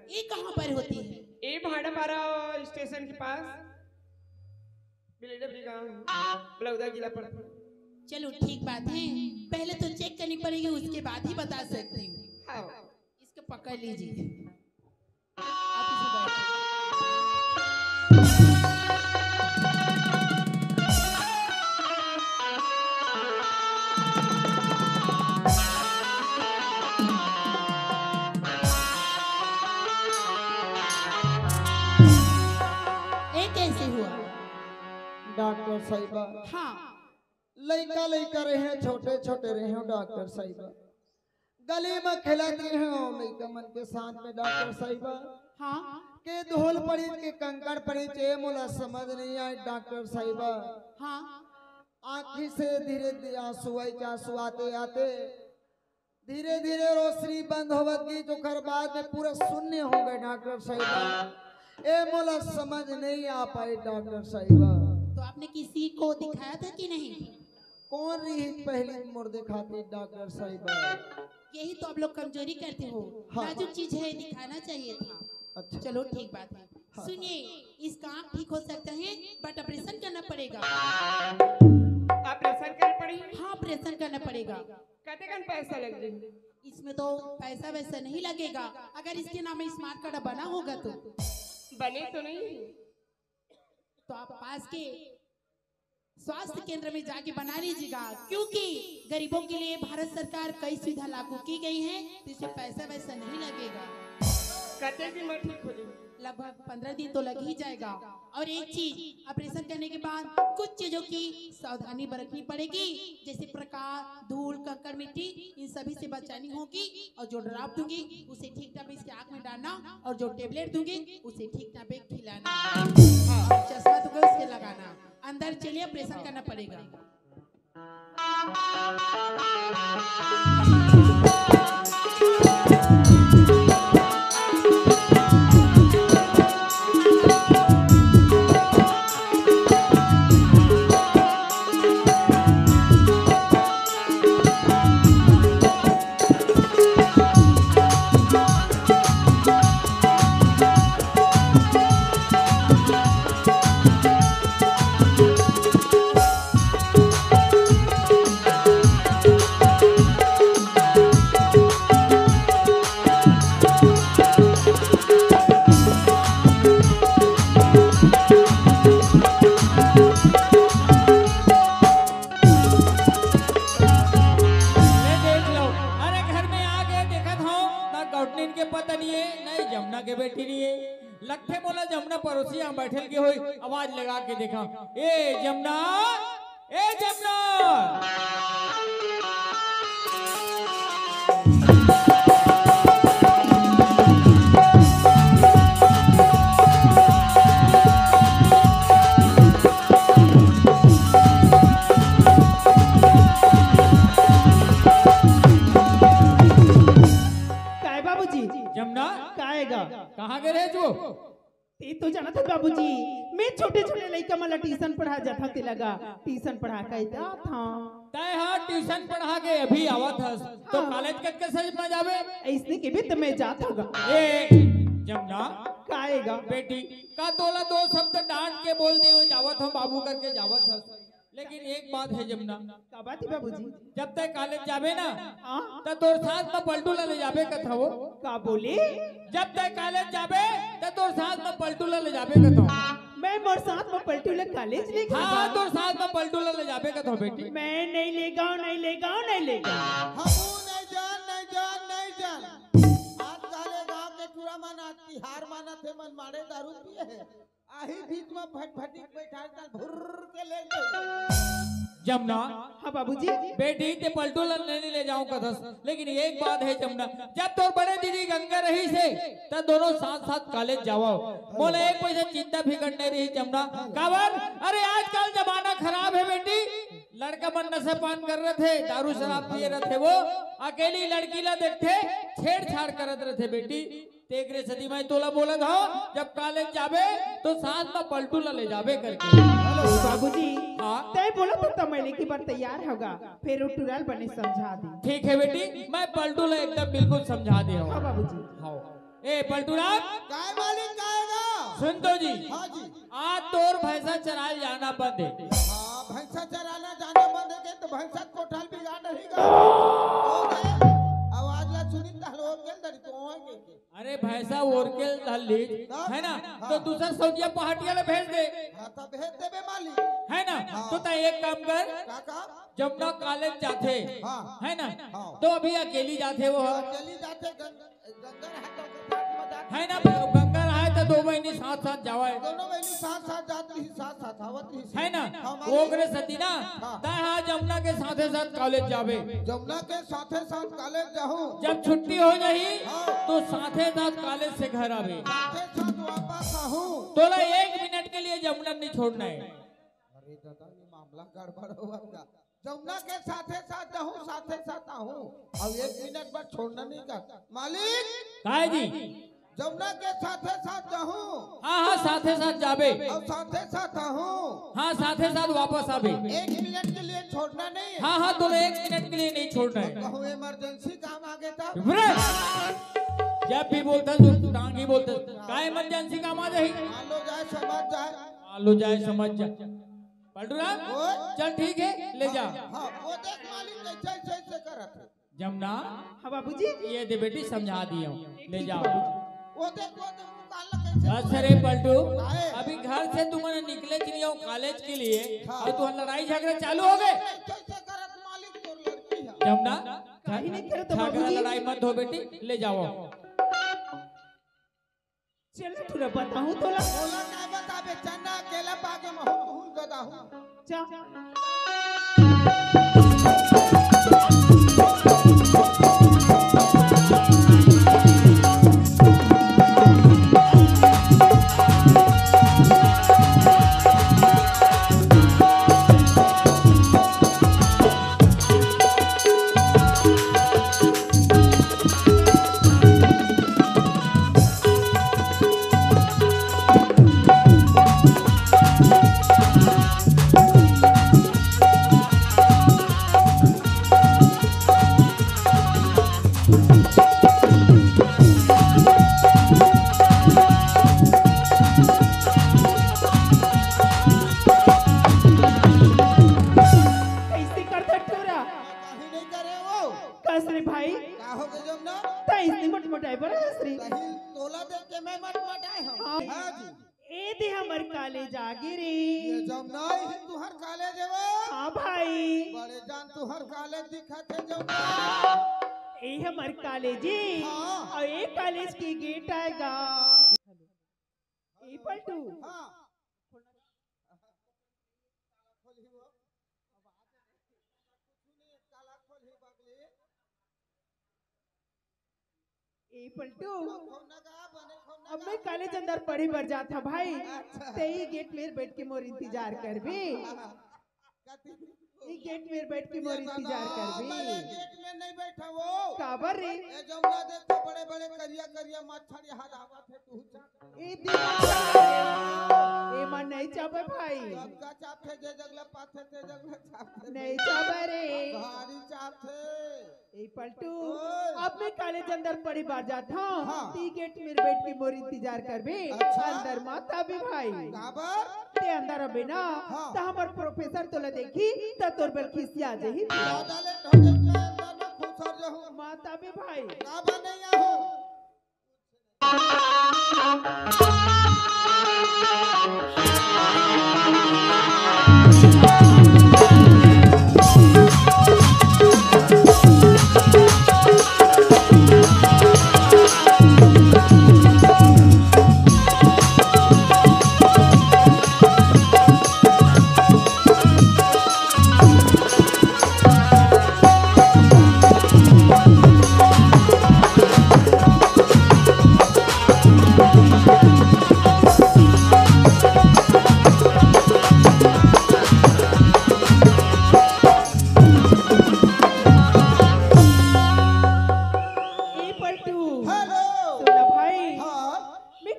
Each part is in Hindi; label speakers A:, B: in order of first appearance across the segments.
A: ये कहाँ पर होती है?
B: ये भाड़ापारा स्टेशन के पास बलौदा जिला पड़ता।
A: चलो ठीक बात है, पहले तो चेक करनी पड़ेगी, उसके बाद ही बता सकती हूँ।
B: हाँ।
A: इसको पकड़ लीजिए, आप इसे बैठिए।
C: डॉक्टर साहिबा,
A: हाँ,
C: लइका लइका रहे छोटे छोटे रहे हो डॉक्टर साहिबा, गली में खेलत रहे हो लइका मन के साथ में डॉक्टर साहिबा।
A: हाँ,
C: के धूल पड़ी के कंकड़ पड़ी चे मोला समझ नहीं आई डॉक्टर साहिबा।
A: हाँ,
C: आँखी से धीरे धीरे आंसू आई, आंसू आते आते धीरे धीरे रोशनी बंद होवत गई, जो कर बाद में पूरा शून्य हो गए डॉक्टर साहिबा। ए मोला समझ नहीं आ पाई डॉक्टर साहिबा।
A: तो आपने किसी को दिखाया था कि नहीं?
C: कौन रही पहली मुर्दे खाती डॉक्टर साहिबा?
A: यही तो आप लोग कमजोरी करते हो।
C: हाँ।
A: नाजुक चीज है, दिखाना चाहिए था।
C: अच्छा,
A: चलो ठीक बात है।
C: हाँ।
A: सुनिए, इसका आँख ठीक हो सकता है, बट ऑपरेशन करना पड़ेगा।
B: ऑपरेशन करना पड़ेगा?
A: हाँ, ऑपरेशन करना पड़ेगा।
B: कितना पैसा लग जाएगा?
A: इसमें तो पैसा वैसा नहीं लगेगा, अगर इसके नाम में स्मार्ट कार्ड बना होगा तो।
B: बने तो नहीं?
A: तो आप पास के स्वास्थ्य केंद्र में जाके बना लीजिएगा, क्योंकि गरीबों के लिए भारत सरकार कई सुविधा लागू की गई है, तो इससे पैसा वैसा नहीं लगेगा।
B: कितने दिन में ठीक हो जाएगा?
A: लगभग 15 दिन तो लग ही जाएगा। और एक चीज, ऑपरेशन करने के बाद कुछ चीजों की सावधानी बरतनी पड़ेगी, जैसे प्रकाश, धूल, कंकड़, मिट्टी, इन सभी से बचानी होगी। और जो ड्रॉप दूंगी उसे ठीक टाइम इसके आँख में डालना, और जो टेबलेट दूंगी उसे ठीक टाइम पे खिलाना, और चश्मा दूंगा उसके लगाना। अंदर चलिए, ऑपरेशन करना पड़ेगा।
D: लखे बोला जमुना पड़ोसी यहाँ बैठल के होई, आवाज लगा के देखा, ए जमुना, ए जमुना।
E: काय बाबूजी?
D: जमुना
E: काएगा?
D: कहाँ गए तू?
E: ते तो जाना था बाबूजी, मैं छोटे छोटे लड़का मला ट्यूशन पढ़ा जाता ते लगा, ट्यूशन पढ़ा के था।
D: तय हाँ ट्यूशन पढ़ा के अभी आवत हस, तो कॉलेज कब के सज में जावे?
E: ऐसने के भी तो मैं जाता होगा।
D: ए जमुना,
E: काएगा?
D: बेटी का तोला दो शब्द डांट के बोल दियो जावत हम बाबू करके जावत हस, लेकिन एक बात है जमुना।
E: का बात है बाबूजी?
D: जब तक कॉलेज जावे ना,
E: हाँ,
D: तो तोर साथ में पलटू ले जावे कथा वो।
E: का बोले?
D: जब तक कॉलेज जावे तो तोर साथ में पलटू ले जावे कथा।
E: मैं मोर साथ में पलटू ले कॉलेज ले गया।
D: हाँ, तोर साथ में पलटू ले जावे कथा बेटी।
E: मैं नहीं लेगा, नहीं लेगा, नहीं लेगा।
C: हमू नहीं जान, नहीं जान, नहीं जान। आज साले गांव के टूरा माना तिहार माना थे, मन मारे दारू पिए है, आही बीच में फटफटी बैठा कर भुर्र के ले गए।
D: जमुना,
E: हाँ बाबूजी।
D: बेटी ते पलटू नहीं ले जाऊं कथस, लेकिन एक बात है जमुना, जब तोर बड़े दीदी गंगा रही से तब दोनों साथ साथ कॉलेज जाओ, बोले एक पैसा चिंता फिकर नहीं रही जमुना। काबर? अरे आजकल जमाना खराब है बेटी, लड़का मन नशा पान कर रहे थे, दारू शराब पिए रहे थे, वो अकेली लड़की ला देखते छेड़छाड़ करत रहे थे बेटी। तेगरे सदी में तोला बोला था जब कॉलेज जाबे तो साथ में पलटू ला ले जाबे करके।
E: बाबूजी
D: हाँ
E: तय बोला तो तमैले की बार तैयार होगा फिर वो टुराल बने समझा दी।
D: ठीक है बेटी, मैं पलटू ला एकदम बिल्कुल समझा दे
E: हाँ बाबूजी।
D: हाँ ए पलटू राम
C: काय मालिक कायगा?
D: सुन तो जी,
C: हाँ जी।
D: आज तोर भैंसा चराल जाना बंद है।
C: हाँ भैंसा चराना जाना बंद है तो भैंसा कोठाल बिगाड़ रहेगा। आवाज ला सुनी तहलो के दरी तो होंगे।
D: अरे भैंसा ओरकेल धल्ली है ना, तो दूसरा सौदिया पहाड़िया ले भेज दे।
C: हाँ तो भेज दे बे मालिक।
D: है ना, तो ता एक काम कर,
C: काका
D: जमुना कॉलेज जाते
C: हाँ।
D: है ना,
C: हाँ।
D: तो अभी अकेली जाते वो
C: चली जाते गंगर हाथों के साथ में जाते।
D: है ना, गंगा रहा तो दो महीने साथ साथ जावा
C: दोनों बहनी साथ साथ जाती ही साथ साथ आवत ही।
D: है ना,
C: हाँ,
D: वो करे सती ना
C: हाँ।
D: ता जमुना के साथे साथ कॉलेज जावे।
C: जमुना के साथे साथ कॉलेज जाऊं।
D: जब छुट्टी हो जाही
C: हाँ।
D: तो साथे साथ कॉलेज से घर आवे।
C: साथे साथ वापस आहूं।
D: तोला 1 मिनट के लिए जमुना नहीं छोड़ना है।
C: अरे दादा ये मामला गड़बड़ होगा। जमुना के साथे साथ जाऊं साथे साथ आहूं। अब 1 मिनट बाद छोड़ना नहीं का मालिक।
D: काहे जी?
C: जमुना के साथे साथ जाऊं।
D: हाँ हाँ साथे साथ जावे।
C: अब साथे साथ आहूं।
D: हाँ साथे साथ वापस आवे।
C: 1 मिनट के लिए छोड़ना नहीं है।
D: हाँ हाँ तोला 1 मिनट के लिए नहीं छोड़ना है।
C: कहूँ इमरजेंसी काम आ गया था।
D: जब भी बोलता तू टांग ही बोलता, का इमरजेंसी काम आ जाए।
C: आलो जाए समझ जाए।
D: आलो जाए समझ जा। पलटूरा
C: ओए।
D: चल ठीक है ले जा।
C: हाँ वो देख मालिक कैसे कैसे करत है।
D: जमुना
E: हाँ बाबूजी।
D: ये दे बेटी समझा दिया ले जाओ।
C: वो देख काला कैसे।
D: अच्छा रे पलटू, अभी घर से तुमने निकले कि नहीं हो कॉलेज के लिए और तू लड़ाई झगड़े चालू हो गए।
C: कैसे करत मालिक तोर लड़की है।
D: जमुना
E: काहे नहीं करे तो
D: झगड़ा
E: बाबूजी।
D: लड़ाई मत हो बेटी, ले जाओ।
E: चल तुरा बताऊं तोला।
C: बोला क्या बताबे चना केला पाके में हूं गदा हूं।
E: जा कैसे करता टूरा?
C: काहे नहीं करे वो।
E: कसरे भाई
C: का हो गए जमुना।
E: ता इतनी मोट मोटाई पर हसरी।
C: कहीं तोला देख के मैं मत मटाए हूं।
E: हाँ।
C: हां जी।
E: ए दे हमर कॉलेज आगे रे।
C: ये जमुना ही तुहर कॉलेज है वो।
E: हाँ भाई
C: बड़े जान तुहर कॉलेज दिखत है जमुना।
E: ए हमर कॉलेज है।
C: हाँ।
E: और ए कॉलेज की गेट आएगा। ए पलटू
C: हां।
E: ए पलटू अब मैं कॉलेज अंदर पढ़ी बर जाता भाई। ते ही गेट में बैठ के मोर इंतजार कर भी। ई गेट में बैठ के मोर इंतजार कर भी।
C: गेट में नहीं बैठा वो।
E: काबर रे
C: ए जमुना देखो बड़े बड़े करिया करिया मच्छर यहाँ आवत है तू।
E: ए ए मन नहीं चाबे भाई।
C: सबका चाप थे जे जगला पाथे ते जगला चाप थे।
E: नहीं चाबे रे
C: भारी चाप थे।
E: ए पलटू
C: ओए।
E: अब मैं कॉलेज अंदर पढ़ी बार जाता हूँ।
C: हाँ।
E: ती गेट में बैठ के मोर इंतजार कर भी।
C: अच्छा।
E: अंदर माता भी भाई
C: काबर।
E: ते अंदर अबे ना
C: हाँ।
E: तो हमार प्रोफेसर तोला देखी तो तोर बल खिसिया जही।
C: ज्यादा लेट हो जाए तो अंदर में खुश हो जाऊं।
E: माता भी भाई
C: काबर नहीं आहूं।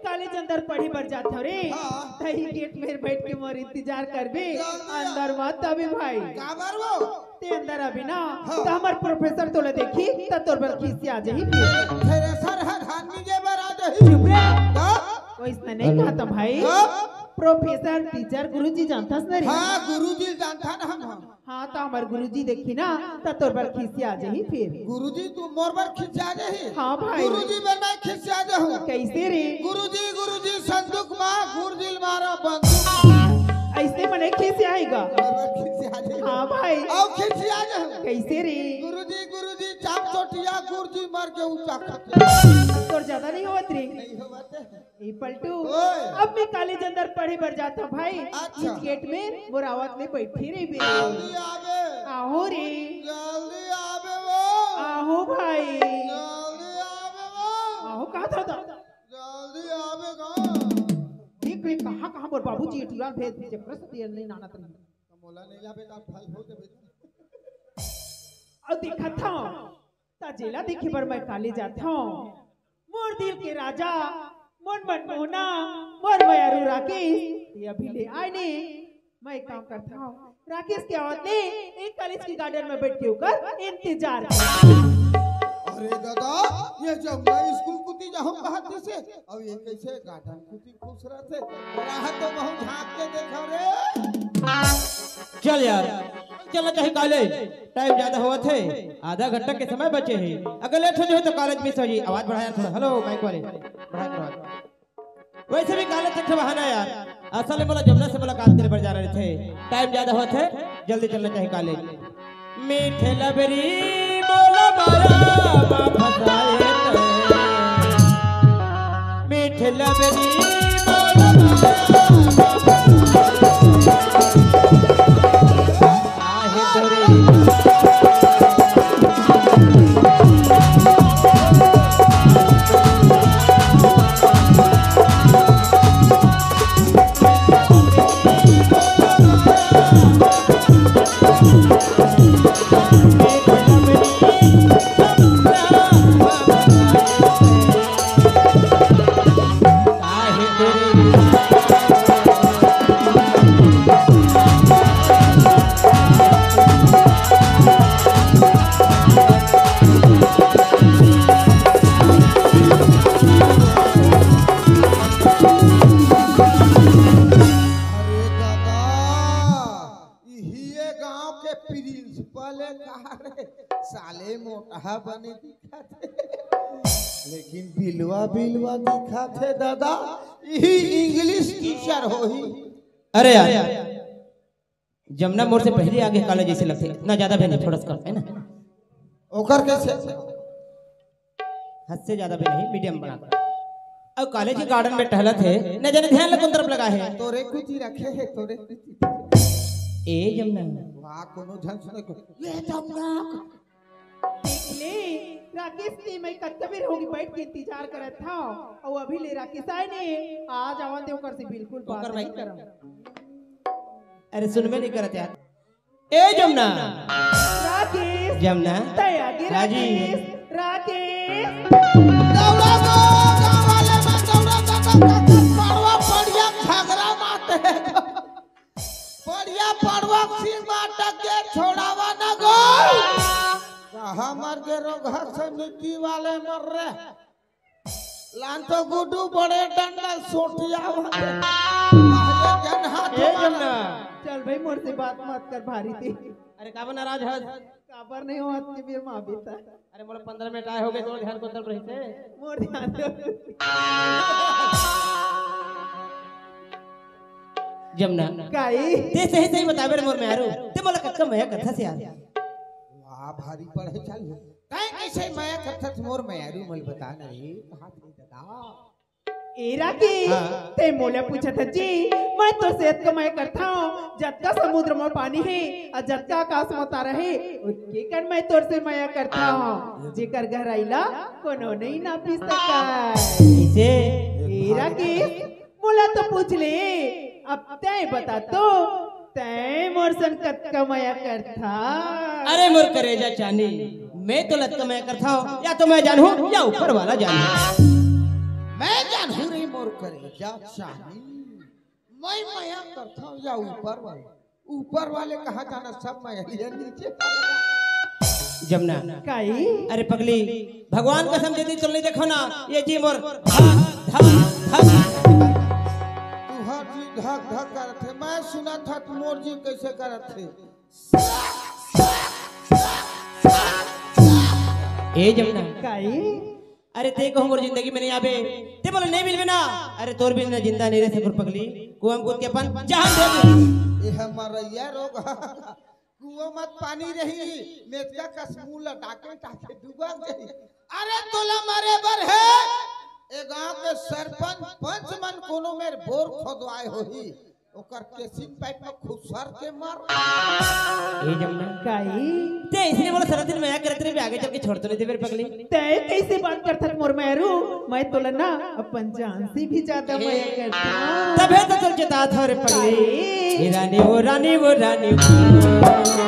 E: कॉलेज अंदर पढ़ी बर जात हो रे
C: हाँ।
E: तही गेट में बैठ के मोर इंतजार करबे
C: जल्दी
E: अंदर मत अभी भाई
C: का बार वो
E: ते अंदर अभी ना
C: हाँ।
E: तो हमार प्रोफेसर तोले देखी त तोर बल खींच आ जाही
C: थ्रेसर है धान के बार आ जाही
E: चुप रे
C: का
E: वैसा नहीं कहता भाई
C: हाँ?
E: प्रोफेसर टीचर गुरुजी जानतास ना रे
C: हाँ गुरुजी जानता ना हम
E: हाँ तो हमार गुरुजी देखी ना त तोर बल खींच आ जाही फिर
C: गुरुजी तू मोर पर खिंचा जाही
E: हाँ भाई
C: गुरुजी पर मैं खिंचा जाहूं
E: कैसे रे
C: गुरुजी गुरुजी संदूक मां गुरुजी मारा बंदूक
E: ऐसे मने खींच आएगा
C: मोर पर खिंचा जाही
E: हाँ भाई
C: आओ खिंचा जाहूं
E: कैसे रे
C: गुरुजी गुरुजी चाप चोटिया गुरुजी मार के ऊंचा करते
E: तोर ज्यादा नहीं होत रे
C: नहीं होते
E: ए पलटू
C: ओए।
E: अब मैं कॉलेज अंदर पढ़े बर जाता भाई
C: अच्छा।
E: इस गेट में मोर आवत में बैठी रे बे
C: जल्दी आवे
E: आहो रे
C: जल्दी आवे वो
E: आहो भाई
C: जल्दी आवे वो
E: आहो कहा था
C: जल्दी आवे गा
E: देख रे कहां कहां मोर बाबूजी टीवान भेज दीजिए प्रश्न दिया नहीं नाना तन
C: मोला नहीं लावे ता फल हो दे
E: और देखा था ता जेला देखे बर मैं कॉलेज जाता हूं मोर दिल के राजा मोर मनमोहना मोर मयारू राकेश ये अभी ले आए ने मैं एक काम करता हूँ राकेश की आवाज ने एक कॉलेज की गार्डन में बैठ के होकर इंतजार
C: अरे दादा ये जब मैं स्कूल कुती जाऊं कहती से अब ये कैसे गार्डन कुती खूबसूरत है राहत तो बहुत झांक के देखो रे
D: चल यार चलना चाहिए कॉलेज टाइम ज्यादा हुआ थे आधा घंटा के समय बचे हैं अगर लेट हो जाए तो कॉलेज मिस हो जाए आवाज बढ़ाया थोड़ा हेलो माइक वाले बढ़ा करो आवाज। वैसे भी कॉलेज तक बहाना यार असल में बोला जमुना से मुलाकात करने पर जा रहे थे टाइम ज्यादा हुआ थे जल्दी चलना चाहिए कॉलेज मीठे लबरी बोला माया मा फसाए मीठे लबरी बोला
C: साले मोटा बने दिखाते लेकिन बिलवा बिलवा दिखाते दादा यही इंग्लिश टीचर हो ही
D: अरे यार जमुना मोड़ से पहले आगे कॉलेज जैसे लगते ना ज्यादा भी नहीं थोड़ा सा है ना
C: ओकर कैसे
D: हद से ज्यादा भी नहीं मीडियम बना और कॉलेज के गार्डन में टहला थे न जाने ध्यान लगन तरफ लगा है
C: तोरे कुछ ही रखे है तोरे कुछ
D: ए जमुना
C: वाह कोनो झंझ न को
E: ये जमुना देख ले राकेश ने मैं कत्तबीर होगी बैठ के इंतजार करत था और अभी ले राकेश आए ने आज आवन दे ओकर से बिल्कुल बात
D: ओकर
E: नहीं
D: भाई।
E: करम
D: अरे सुनबे नहीं करत यार ए जमुना
E: राकेश
D: जमुना
E: तय आगे
D: राजी।
E: राकेश
C: दौड़ा दो गावाले में दौड़ा दो पड़वा पड़िया झगड़ा मारते पड़िया पड़वा सिंह माटा के छोड़ावा न गो कहा मर के रो घर से मिट्टी वाले मर रहे लान तो गुड्डू बड़े डंडा सोटिया वाले जन हाथ
D: ए जमुना
E: चल भाई मोर से बात मत कर भारी थी
D: अरे काबा नाराज है
E: काबर नहीं हो के भी मां बीता
D: अरे मोला 15 मिनट आए हो गए तो ध्यान को तरफ रही थे
E: मोर ध्यान दे
D: जमुना
E: काई
D: ते सही सही बतावे रे मोर में यारो ते मोला कक्का मैं कथा से यार
C: वाह भारी पढ़े चल काहे कैसे मैं कथा मोर में यारू मल बता नहीं हाथ नहीं दादा
E: एरा की ते मोले पूछा था जी मैं तो सेहत कमाई करता हूँ जब का समुद्र में पानी है और जब का आकाश में तारा है उसके कर मैं तोर से माया करता हूँ जेकर गहराईला कोनो नहीं ना पी सका
D: ऐसे
E: एरा की मोला तो पूछ ले अब तय बता तो तय मोर संकट कमाया करता
D: अरे मोर करेजा चानी मैं तो लत मैं करता हूँ या तो मैं जानू या ऊपर वाला जानू
C: मैं जानू रे मोर करे जा चाही मैं माया करता हूँ या ऊपर वाले कहा जाना सब मैं ये नीचे
F: जमुना
E: काई
F: अरे पगली भगवान कसम देती चल नहीं देखो ना ये जी मोर धक धक धक
C: तू हर जी धक धक करत थे मैं सुना था तू मोर जी कैसे करत थे
F: ए जमुना
E: काई
F: अरे ते को मोर जिंदगी में नहीं आवे ते बोले नहीं मिलवे ना अरे तोर भी ना जिंदा नहीं रह सकुर पगली कुआं कूद के अपन जहां दे
C: ये हमारा ये रोग कुआं मत पानी रही मेचका कसमू लटाके टाके डूबा जाई अरे तोला मारे बर है ए गांव के सरपंच पंच मन कोनो मेर बोर खोदवाए होही ओकर केसिंग पाइप में खुसर के मार
F: ए जमुना
E: काई
F: ते इसने बोला सारा दिन मैं करत रे आगे चल के छोड़ तो नहीं दे मेरे पगली
E: तय कैसे बात करथत मोर मैरू मैं तोला ना अपन जान से भी ज्यादा माया करता
F: तबे तो चल के तात हो रे पगली ए रानी वो रानी वो रानी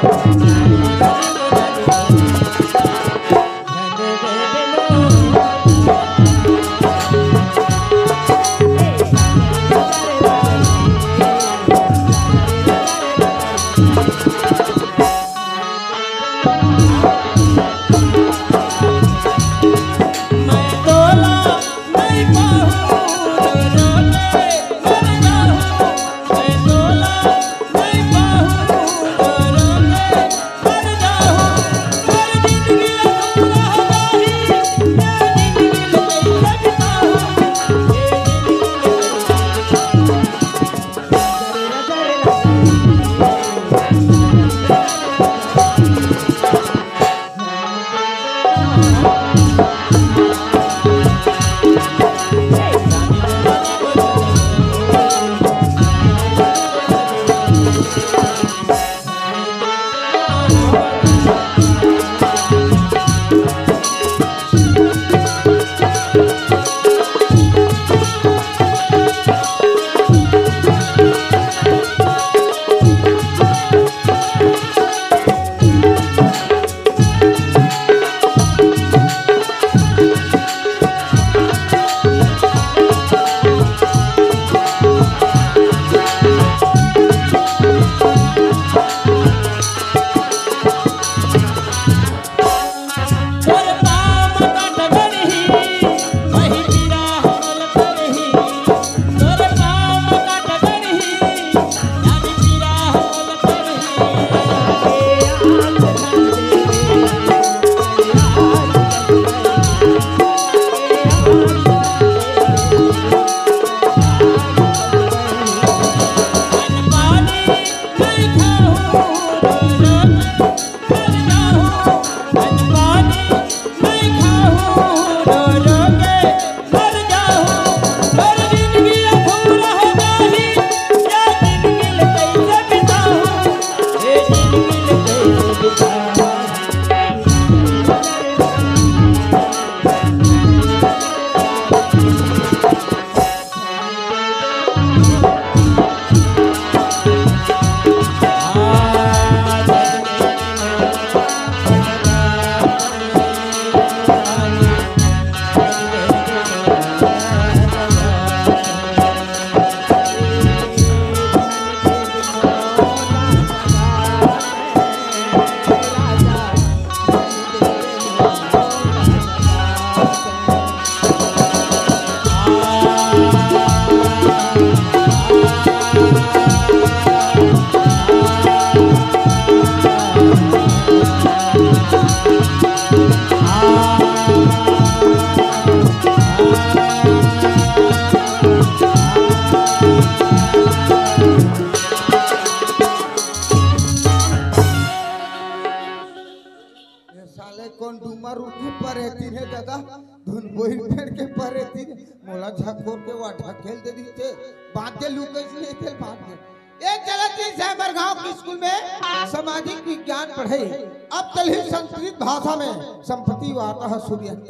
C: धुन बोई फेर के परे थी मोला झकोर के वाठा खेल दे दी थे बांध दे लुकेश नहीं थे बांध दे ये चलती सैबर गांव की स्कूल में सामाजिक विज्ञान पढ़े अब चल ही संस्कृत भाषा में संपत्ति वार्ता सूर्य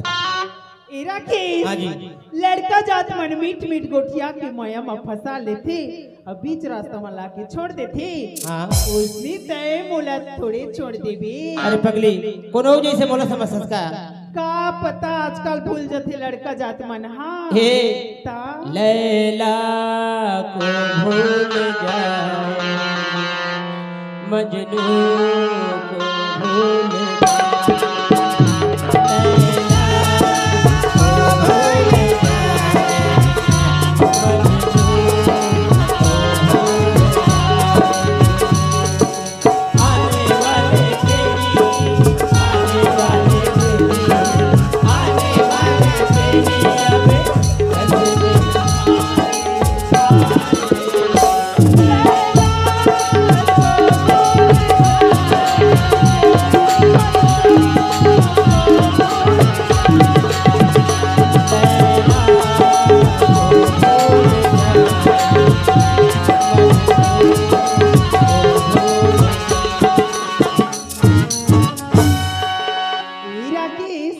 E: एरा के लड़का जात मन मीठ मीठ गोठिया के माया में फंसा लेथे अब बीच रास्ता में लाके छोड़ देथे
F: हाँ
E: उसने तय मोला थोड़े छोड़ देबे
F: अरे पगली कोनो जैसे मोला समझ का
E: का पता आजकल भूल जाते लड़का जात मन हाँ
F: हे
E: ता
F: लैला को भूल जाए मजनू को भूल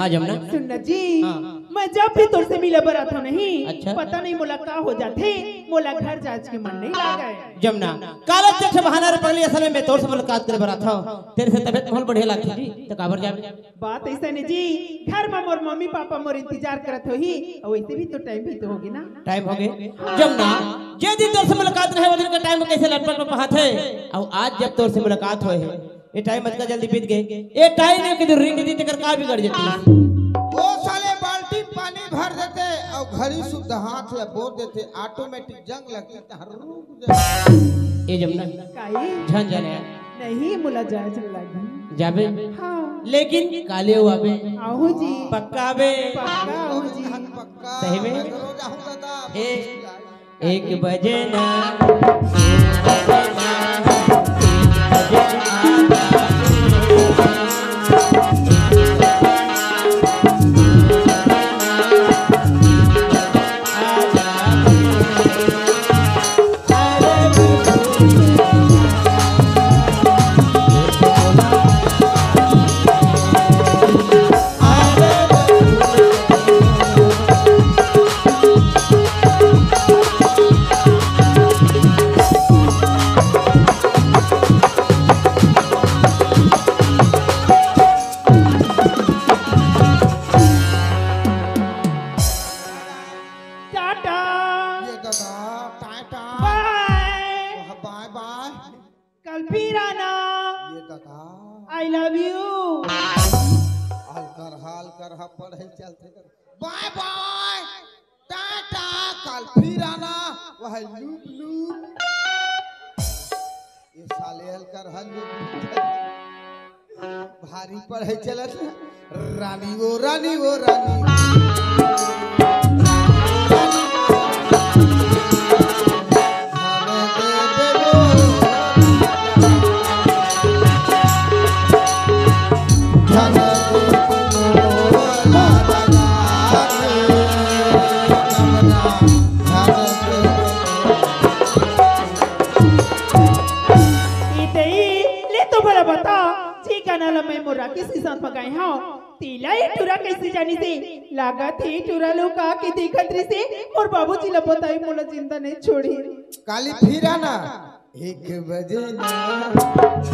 F: हाँ जमुना
E: सुनना जी
F: हाँ।
E: मैं जब भी तुझसे मिले बरा था नहीं
F: अच्छा।
E: पता नहीं मोला का हो जाते मोला घर जांच के मन नहीं लागा है
F: जमुना काला चक्ष बहाना रे पगली असल में मैं तोर से मुलाकात करे बरा था तेरे से तबीयत बहुत बढ़िया लगती जी तो काबर जावे
E: बात ऐसा नहीं जी घर में मोर मम्मी पापा मोर इंतजार करत हो ही और वैसे भी तो टाइम भी तो होगी ना
F: टाइम हो गए जमुना जे दिन तोर से मुलाकात रहे वो दिन का टाइम कैसे लटपट में पहात है और आज जब तोर से मुलाकात होए है ये टाइम अतका जल्दी बीत गए ये टाइम है कि रिंग दी तकर का बिगड़ जाती है
C: वो साले बाल्टी पानी भर देते और घड़ी शुद्ध हाथ ले बोर देते ऑटोमेटिक जंग लगती रुक जाए
F: ये जमुना
E: काई
F: झन जाने
E: नहीं मोला जांच लगी
F: जाबे
E: हाँ
F: लेकिन काले हो आबे
E: आहू जी
F: पक्का आबे
E: पक्का आहू जी
C: पक्का
F: सही में?
C: रोज आऊंगा दादा
F: एक बजे ना एक बजे ना
E: टाटा
C: ये दादा टाटा
E: बाय
C: बाय बाय
E: कल फिर आना
C: ये दादा
E: आई लव यू
C: हाल कर हा पढ़े चलते बाय बाय टाटा कल फिर आना वह लूप लूप ये साले हल कर हा लूप भारी पढ़े चलत रानी वो रानी वो रानी
E: ले तो भला बता जी का नाला मैं मोरा किसके साथ पकाए हाँ तीला ही टूरा कैसे जानी से लागत ही टूरा लोग का के देखत रही से और बाबूजी ला बताई मोला चिंता नहीं छोड़ी
C: काली फिर आना 1 बजे ना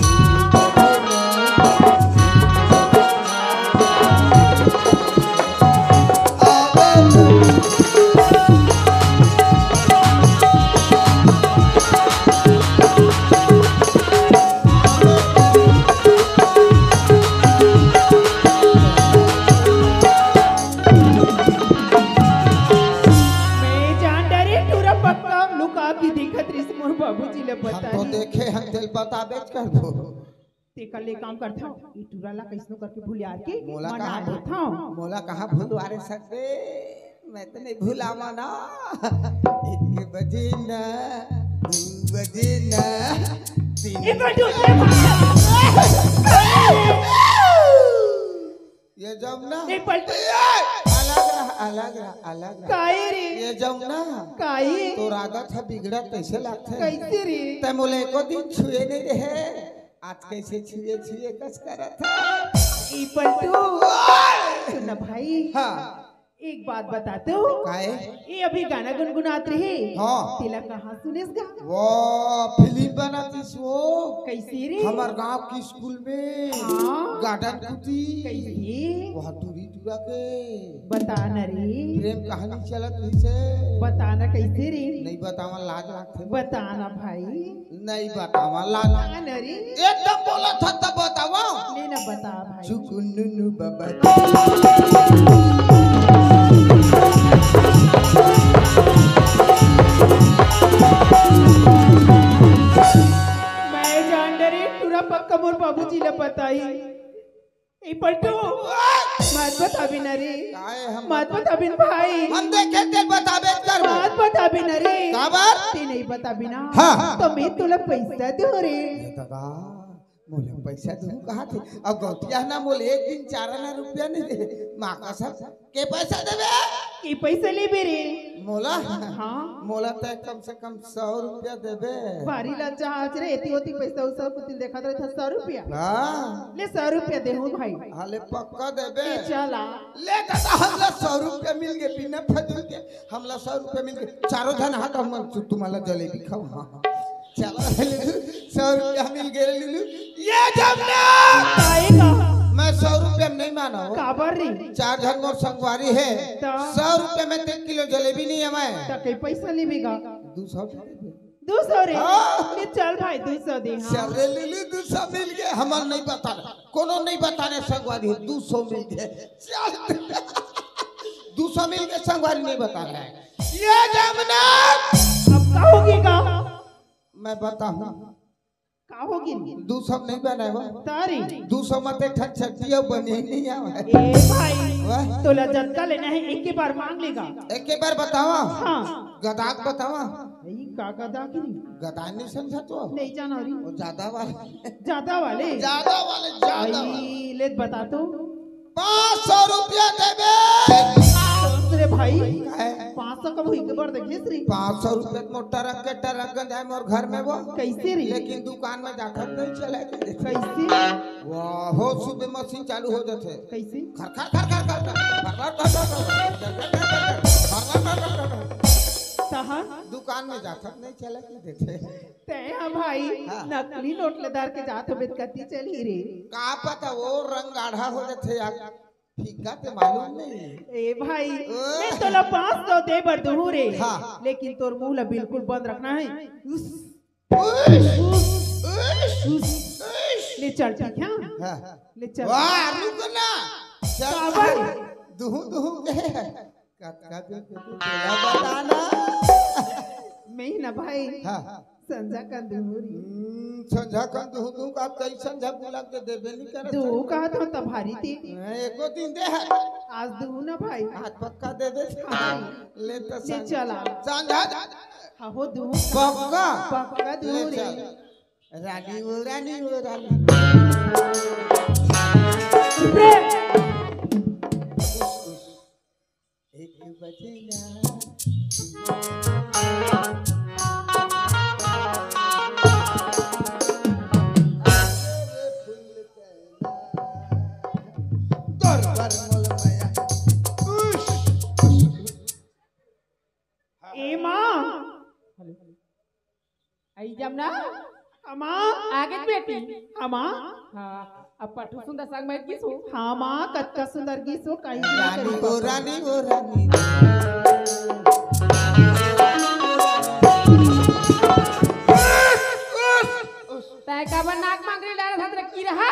E: मैं जान डरे टूरा पक्का लुका की देखत रही से मोर बाबूजी ला
C: हम
E: बताई
C: तो देखे हम तेल पता बेच कर दो
E: ते कल ले काम करता हूँ ये टूरा ला कैसनो करके भूल यार के
C: मोला
E: मना
C: कहाँ
E: देता हूँ
C: मोला कहाँ भूलवारे सकते मैं तो नहीं भूला माना 1 बजे ना 2 बजे ना 3
E: ये बटू
C: ये जमुना
E: ये पलट
C: अलग रहा
E: काहे रे
C: ये जमुना
E: काहे
C: तो आदत है बिगड़ा कैसे लगते
E: कैसे रे
C: ते मोले को दिन छुए नहीं रहे आज कैसे छुए कस करत है
E: ई पलटू सुन भाई
C: हाँ
E: एक बात बताते हो
C: काहे
E: ये अभी गाना गुनगुनात रहे
C: हाँ।
E: तिला कहाँ सुनेस गा
C: वो फिल्म बनातीस वो
E: कैसे रे
C: हमार गांव की स्कूल में
E: हाँ।
C: गार्डन कुती
E: कैसे
C: वहाँ टूरी पूरा के
E: बताना रे,
C: प्रेम कहानी चलत से
E: बताना कैसे रे,
C: नहीं बतावा लाज लागथे
E: बताना भाई,
C: नहीं बतावा लाज
E: बताना रे,
C: एकदम बोला था तब बतावा
E: लेना बता भाई।
C: चुकुन्नु बाबा
E: मैं जान डरी पूरा पक्का मोर बाबूजी ले बताई ए पलटू मत बता बिना रे,
C: काहे हम
E: मत बता बिन भाई,
C: हम देखे ते बताबे कर
E: मत बता बिना रे,
C: काबर
E: ते नहीं बता बिना
C: हाँ।
E: तो मैं तुला पैसा दो रे।
C: दादा मोले पैसा दूं कहाँ थे अब गौतिया ना मोले एक दिन 4,000 रुपया नहीं दे माँ का सब के पैसा देवे
E: की पैसा ले बे रे,
C: मोला
E: हाँ
C: मोला तो कम से कम 100 रुपया देवे
E: भारी लज्जा आज रे, एती होती पैसा उसा कुछ देखा था 100 रुपया
C: हाँ
E: ले 100 रुपया दे हूँ भाई,
C: हाले पक्का देवे
E: ए चला
C: ले दादा हमला 100 रुपया मिल गए बिना फजूल के हमला 100 रुपया मिल गए चारों जन हाथ हम तुम्हारा जलेबी खाओ हाँ चलो 100 रुपया मिल गए लुलू ये जमना
E: आएगा
C: मैं 100 रुपया नहीं माना हो
E: काबर रे,
C: 4 जन मोर संगवारी है
E: तो
C: 100 रुपया में 3 किलो जलेबी नहीं है मैं
E: तो कई पैसा लेबेगा
C: 200
E: 200 रे,
C: हाँ।
E: ले चल भाई 200 दे हाँ।
C: चले लुलू 200 मिल गए हमार नहीं बताना कोनो नहीं बताने संगवारी 200 मिल गए चल 200 मिल गए संगवारी नहीं बता रहा है ये जमना
E: अब का होगी का,
C: मैं बताऊं
E: का होगी
C: 200 नहीं बनाएगा
E: तारी
C: 200 मत ठट छटिया बने ही नहीं आवे
E: ए भाई
C: वाह।
E: तोला जनता लेना है एक के बार मांग लेगा,
C: एक के बार बतावा
E: हाँ
C: गदाक बतावा
E: यही का गदा की
C: गदा नहीं समझा तो
E: नहीं जाना रे,
C: वो ज्यादा वाले
E: ज्यादा वाले
C: ज्यादा वाले
E: आई, ले बता तो
C: 500 रुपया देवे
E: रे भाई
C: है
E: 500 कब हुई के बार देखिए श्री
C: 500 रुपया मोटा रख के टरक जाए मोर घर में वो
E: कैसे रे,
C: लेकिन दुकान में जाकर नहीं चलेगी
E: कैसे
C: वाह हो सुबह मशीन चालू हो जाते
E: कैसे
C: खर खर खर खर
E: तहाँ
C: दुकान में जाकर नहीं चलेगी देते
E: ते हाँ भाई
C: हाँ।
E: नकली नोट लेदार के जात हो कती चली रे,
C: का पता वो रंग गाढ़ा हो जाते या फीका ते मालूम नहीं
E: ए भाई मैं तोला 500 दे बर दूं रे,
C: हाँ।
E: लेकिन तोर मुंह ला बिल्कुल बंद रखना है, ले चल ठीक है
C: हाँ।
E: ले चल
C: वाह रुक ना
E: काबर?
C: दुहु दुहु के कटका दे तेरा बताना
E: मैं ही ना भाई
C: हाँ
E: संजा का दूरी
C: संझा कर दुहु दुहु का कई संझा बुला के देबे नहीं कर
E: दू कहा था तब भारी थी,
C: एको दिन दे है
E: आज दू ना भाई,
C: हाथ पक्का दे दे
E: हाँ।
C: ले तो
E: ले चला
C: संझा
E: हाँ हो दू
C: पक्का
E: पक्का दू
C: ले
E: रे,
C: चल रानी वो रानी वो रानी
E: रे
C: एक बजेगा
E: ए माँ
B: आई जमना
E: अमा
B: आगे बेटी
E: अमा
B: हाँ अब पठू सुंदर संग में किसो
E: हाँ माँ कत्का सुंदर गीत हो कहीं
C: रानी वो रानी वो रानी
B: तय का बन नाक मांगरी ला रहा था की रहा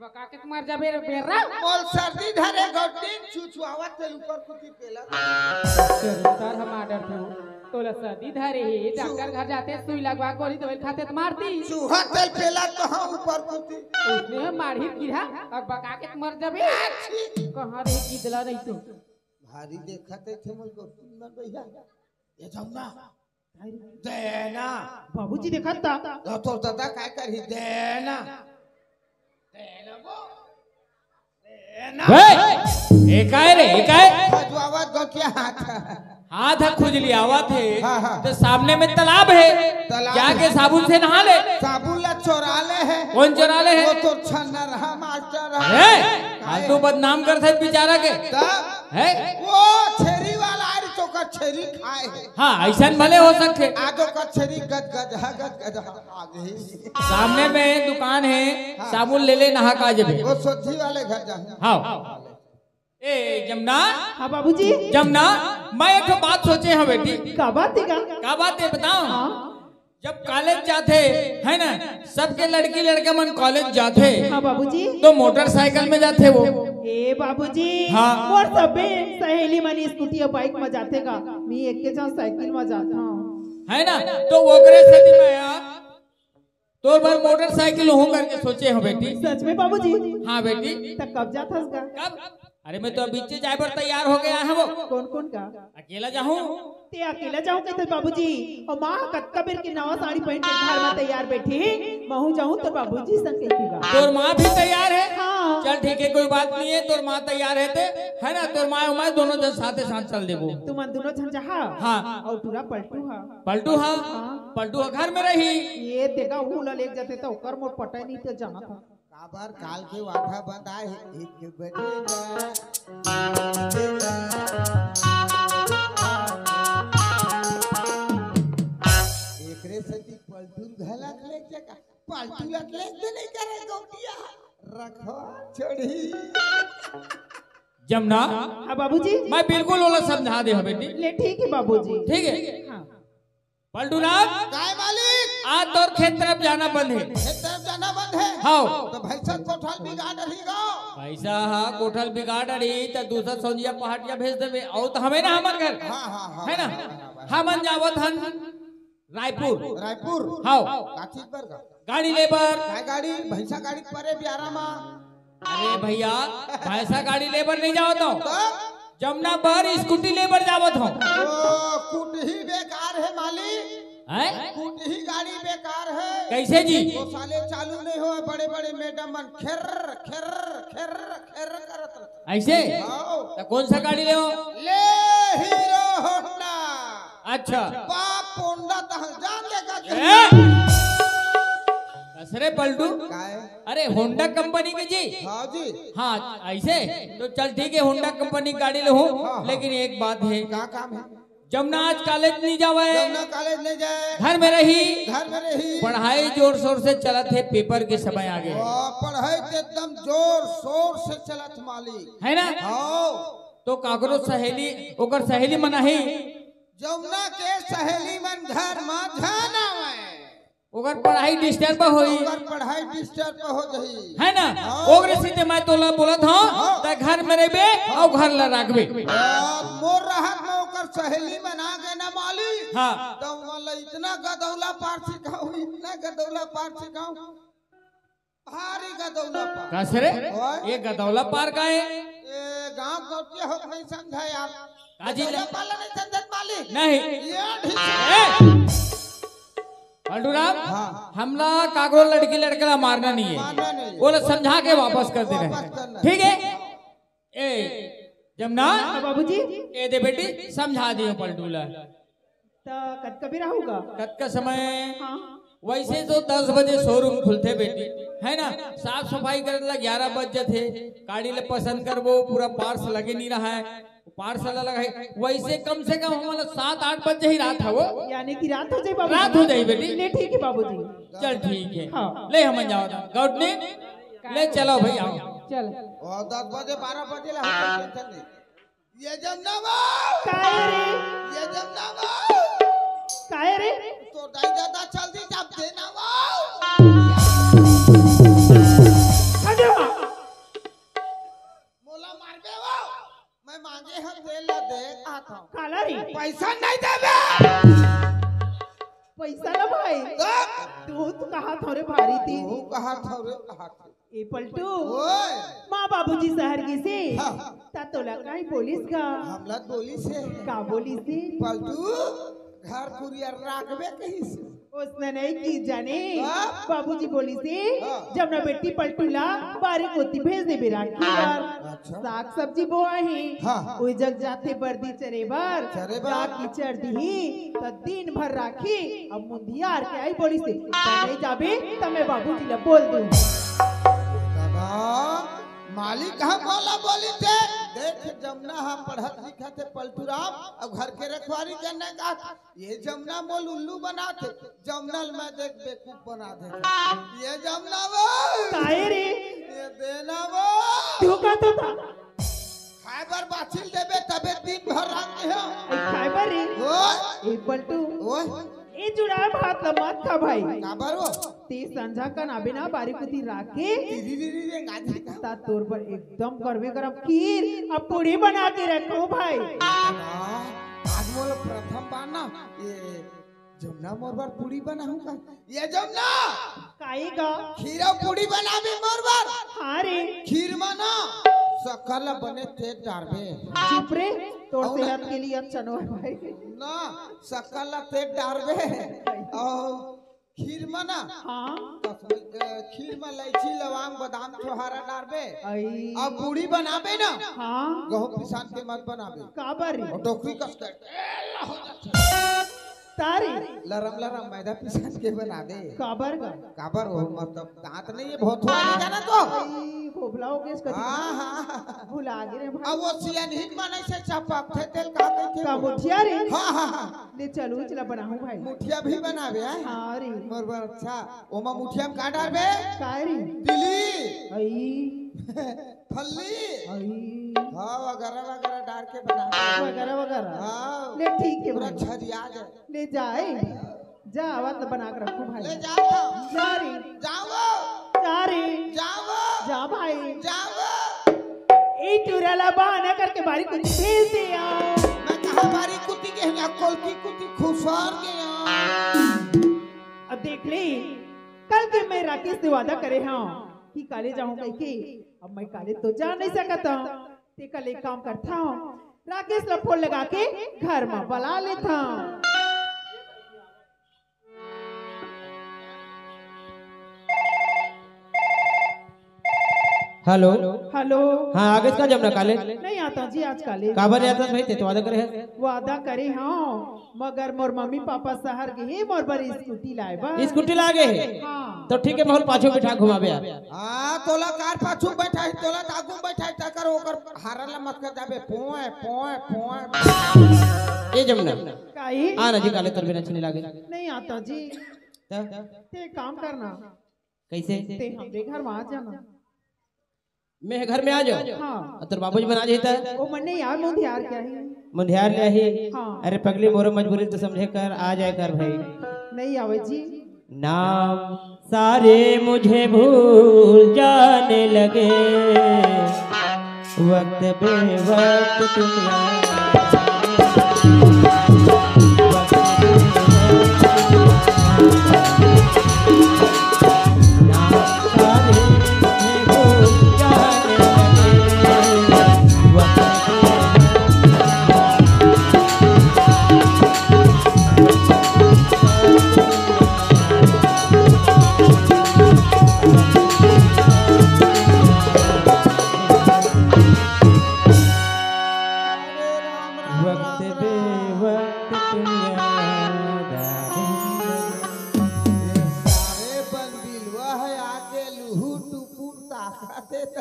B: बका के तुम्हार जबे बेरा
C: मोल सर्दी धरे गट्टी छुछुआवत तेल ऊपर कुछ पेला
B: सर हम आर्डर थे तोला सर्दी धरे है डॉक्टर घर जाते सुई लगवा गोली दवाई खाते तो मारती
C: चूहा तेल पेला तो हम ऊपर कुछ
B: उसने मारी गिरा अब बका के तुम्हार जबे कहां रही की दिला नहीं तो
C: भारी देखते थे मोल को न भैया ये जाऊंगा देना
E: बाबूजी देखा था
C: तो दादा काय करी देना
D: एकाए रे एकाए
C: खजुआवत गठिया हाथ
D: हाथ खुजली आवाज है
C: हाँ, हाँ।
D: तो सामने में तालाब है
C: तालाब
D: जाके
C: है।
D: साबुन से नहा ले
C: साबुन ला चोरा ले है
D: कौन चोरा ले है
C: वो तो छन्ना रहा मास्टर रहा
D: है आज तो बदनाम कर थे बेचारा के
C: तब
D: है
C: वो छेरी वाला आर तो कछेरी खाए है
D: हाँ ऐसा भले हो सकते।
C: आजो कछेरी गद गद आगे
D: सामने में दुकान है, साबुन ले ले नहा का जबे।
C: वो सोधी वाले घर जा।
D: हाँ ए जमुना,
E: हाँ बाबूजी।
D: जमुना मैं एक बात सोचे हैं बेटी।
E: का बात है
D: का बात है बताओ।
E: हाँ
D: जब कॉलेज जाते है ना, सबके लड़की लड़के मन कॉलेज जाते
E: हाँ बाबूजी।
D: तो मोटरसाइकिल में जाते वो।
E: ए बाबूजी
D: हाँ।
E: और सबे सहेली मनी स्कूटी और बाइक में जाते का, मैं एक के जहाँ साइकिल में जाता हूँ
D: है ना। तो वो करे सदी में यार तो बार मोटरसाइकिल हो करके सोचे हो बेटी।
E: सच में बाबूजी?
D: हाँ बेटी।
E: तब कब जाता उसका?
D: कब? अरे मैं तो अभी जाए पर तैयार हो गया है वो।
E: कौन कौन का?
D: अकेला जाऊं।
E: ते अकेला जाऊं कहते बाबूजी, और माँ कत्ता बेर की नवा साड़ी पहन के घर में तैयार बैठी, महू जाऊं तो बाबूजी संग कहेगा।
D: तोर माँ भी तैयार है?
E: हाँ।
D: चल ठीक है कोई बात नहीं है, तोर माँ तैयार है ते है ना। तोर माँ उमाय दोनों जन साथे साथ चल देबो।
E: तुम दोनों झन जहा।
D: हाँ।
E: और पूरा पलटू हा।
D: पलटू हाँ। पलटू घर में रही।
E: ये देखा वो ला लेके जाते तो ओकर मोट पटाई नहीं तो जाना था।
C: काबर काल के वाठा बंद आए एक बजेगा एकरे सती पलटू घलक ले जका पलटू लक ले नहीं करे गौटिया रखो चढ़ी।
D: जमुना
E: हाँ बाबूजी।
D: मैं बिल्कुल ओला समझा दे हो बेटी।
E: ले ठीक है बाबूजी।
D: ठीक है।
E: हाँ।
D: पलटू राम
C: काय मालिक
D: आज तोर खेत तरफ जाना बंद है।
C: खेत तरफ जाना बंद है।
D: हाँ।
C: तो भैंसा कोठल बिगाड़ रही गो।
D: पैसा हाँ कोठल बिगाड़ रही तो दूसरा सौंजिया पहाटिया भेज देवे और तो हमें ना हमन घर
C: हाँ
D: है ना। हमन जावत हन रायपुर।
C: रायपुर
D: हाँ
C: काठी पर का
D: गाड़ी लेबर।
C: काय गाड़ी भैंसा गाड़ी परे ब्यारा मा।
D: अरे भैया भैंसा गाड़ी लेबर नहीं जावत हूँ,
C: तो
D: जमुना पर स्कूटी लेबर जावत हूँ।
C: ओ कुटही बेकार है मालिक।
D: हैं?
C: कुटही गाड़ी बेकार है।
D: कैसे जी?
C: वो साले चालू नहीं हो बड़े बड़े मैडम मन खेर खेर खेर खेर करत रहते।
D: ऐसे
C: आओ
D: तो कौन सा गाड़ी ले हो?
C: ले हीरो होंडा।
D: अच्छा
C: बाप होंडा तो जान लेगा
D: कसरे पलटू।
C: काय
D: अरे होंडा कंपनी के जी।
C: हाँ जी।
D: हाँ ऐसे तो चल ठीक है होंडा कंपनी की गाड़ी ले हूँ, लेकिन एक बात है
C: क्या काम है?
D: जमुना आज कॉलेज नहीं जावे,
C: जमुना कॉलेज नहीं जाए,
D: घर में रही।
C: घर में रही।
D: पढ़ाई जोर शोर से चला थे, पेपर के समय आ गए
C: पढ़ाई तो एकदम जोर शोर से चलत मालिक
D: है ना।
C: हाँ
D: तो काकरो सहेली ओकर सहेली मना ही
C: जमुना के सहेली मन घर में ध्यान आवे
D: ओकर पढ़ाई डिस्टर्ब होई
C: ओकर पढ़ाई डिस्टर्ब हो जही
D: है ना। ओकरे सीधे मैं तोला बोलत हूं त घर में रहबे और घर ला रखबे।
C: मोर रहत में ओकर सहेली मन आ गए ना मालिक।
D: हाँ
C: तो वाला इतना गदौला पार सिखाऊ, इतना गदौला पार सिखाऊ, भारी गदौला पार।
D: कसरे ये गदौला पार का है?
C: ये गांव कोटिया हो नहीं समझा यार।
D: काजी
C: गदौला पाला नहीं समझत मालिक।
D: नहीं
C: ये ठीक
D: पलटूराम
C: हाँ।
D: हमला काकरो लड़की लड़का मारना नहीं है,
C: मानना नहीं।
D: वो समझा के वापस कर देना
C: वापस
D: है।
C: करना।
D: ठीक है ए जमुना
E: हाँ बाबूजी।
D: ए दे बेटी समझा दियो पलटूला।
E: तो कद कभी रहूंगा?
D: कत का समय
E: हाँ।
D: वैसे तो 10 बजे शोरूम खुलते बेटी है ना। साफ सफाई करे ला 11 बज जाते, गाड़ी ले पसंद कर वो पूरा पार्स लगे नहीं रहा है, पार्स लगा है। वैसे कम से कम हमारा 7-8 बजे ही रात है वो,
E: यानी कि रात हो जाए बाबूजी?
D: रात हो जाए बेटी।
E: ले ठीक है बाबूजी।
D: चल ठीक है
E: हाँ।
D: ले हम जाओ गौटनी ले चलो भाई आओ।
E: चल।
C: और 10 बजे 12 बजे ला हम टेंशन नहीं। ये जमुना बाऊ,
E: काय रे?
C: ये जमुना बाऊ,
E: काय रे?
C: तो दाई दादा जल्दी जब देना बाऊ।
E: खड़े हो।
C: मोला मार बे बाऊ, मैं मांगे हम तेल ला दे आता हूं।
E: काला रे?
C: पैसा नहीं देबे।
E: पैसा ना भाई। तू कहा थोड़े भारी थी।
C: तू कहा था रे कहा था।
E: ए पलटू
C: ओए
E: माँ बाबूजी शहर की से
C: हाँ।
E: ता तोला काई बोलिस का?
C: हमला बोली से
E: का बोलिस से?
C: पलटू घर कुरियर राखबे कहीं से।
E: उसने नहीं की जाने।
C: हाँ।
E: बाबूजी बोली से
C: हाँ।
E: जब ना बेटी पलटूला बारीक होती भेज दे बेराखी पर
C: अच्छा।
E: साग सब्जी बोआही।
C: हाँ।
E: ओई जग जाते बर्दी चरे बार
C: चरे बार।
E: जाकी चढ़ दी तो दिन भर राखी। अब मुंधियार के आई बोली से नहीं जाबे तो मैं बाबूजी ला बोल दूं।
C: मालिक कहाँ बोला बोली थे देख जमुना हम पढ़त लिखा थे पलटूराम अब घर के रखवारी करने का ये जमुना मोल उल्लू बना थे जमुना मैं देख बेवकूफ बना दे ये जमुना वो
E: काहे रे
C: ये देना वो
E: धोखा तो था
C: फाइबर बाछिल देबे तबे दिन भर रंग है
E: खाइबर रे
C: ओए
E: ए पलटू
C: ओए
E: ए जुड़ा भात मत खा भाई
C: काबर वो
E: ते संझा का नाबे ना बारी कुती राखे
C: री री री रे गाजी का
E: ता तोर पर एकदम करवे करब खीर अब पूरी बना के रखो भाई
C: आज मोल प्रथम बाना ये जमुना मोर बार पूरी बनाऊंगा ये जमुना
E: काई का
C: खीरा पूरी बनावे मोर बार
E: हाँ रे
C: खीर मना सकल बने तेज डारबे
E: चुप रे तोर सेहत के लिए अच्छा न भाई
C: ना सकल तेज डारबे और खीर मना
E: हाँ
C: खीर में इलायची लवंग बादाम छोहारा डारबे
E: आई
C: अब पूरी बनाबे ना
E: हाँ
C: गेहूं पिसान के मत बनाबे
E: काबर रे
C: और टोकरी कस कर
E: तारी
C: लरम लरम मैदा पिसान के बना दे
E: काबर का
C: काबर हो मतलब दांत नहीं है बहुत हुआ नहीं जाना तो
E: खोबलाओ केस कर
C: हाँ हाँ
E: भुला गए रे भाई
C: अब वो सियान हिट माने से चपक थे तेल का थे
E: का मुठिया रे
C: हाँ हाँ हाँ
E: ले चलो चला बनाऊं भाई
C: मुठिया भी बनावे हैं
E: हाँ रे
C: मोर बार अच्छा ओमा मुठिया में का डालबे
E: काय रे
C: तिली
E: आई
C: फल्ली
E: आई
C: हाँ वगैरह वगैरह डाल के बनावे
E: वगैरह वगैरह
C: हाँ
E: ले ठीक है
C: पूरा
E: भाई
C: छरिया जाए
E: ले जाए जा आवाज बना के रखो भाई
C: ले जाओ
E: जा रे
C: जाओ
E: जा रे
C: जाओ
E: जा भाई
C: जाओ
E: ए टुराला बहाना करके बारी कुछ भेज दे आओ
C: मैं कहा बारी कुत्ती के यहाँ कोल की कुत्ती खुशार के यहाँ
E: अब देख ले कल के मैं राकेश से वादा करे हाँ कि काले जाऊंगा कि अब मैं काले तो जा नहीं सकता ते कल एक काम करता हूँ राकेश ला फोन लगा के घर में बुला लेता हूँ
F: हेलो
E: हेलो
F: हाँ आगे का जमुना काले
E: नहीं आता जी आज काले
F: काबर आता भाई ते तो वादा करे है
E: वादा करे हाँ मगर मोर मम्मी पापा शहर गए मोर बर स्कूटी लाए बा
F: स्कूटी लागे है
E: हाँ
F: तो ठीक है महल पाछो बिठा घुमाबे
C: हाँ तोला कार पाछू बैठा है तोला आगू बैठा है टकर ओकर हारला मत कर जाबे पोए पोए पोए
F: ए जमुना
E: काई
F: आना जी काले तोर बिना चली लागे
E: नहीं आता जी ते काम करना
F: कैसे
E: ते हमरे घर में आ जाना
F: मैं घर में आ जाओ
E: हाँ
F: तोर बाबूजी बना देता
E: वो मन्ने यार मुंधियार क्या है
F: मुंधियार ले ही
E: हाँ
F: अरे पगली मोर मजबूरी तो समझे कर आ जाए कर भाई
E: नहीं आवे जी
F: नाम सारे मुझे भूल जाने लगे वक्त बे वक्त तुम याद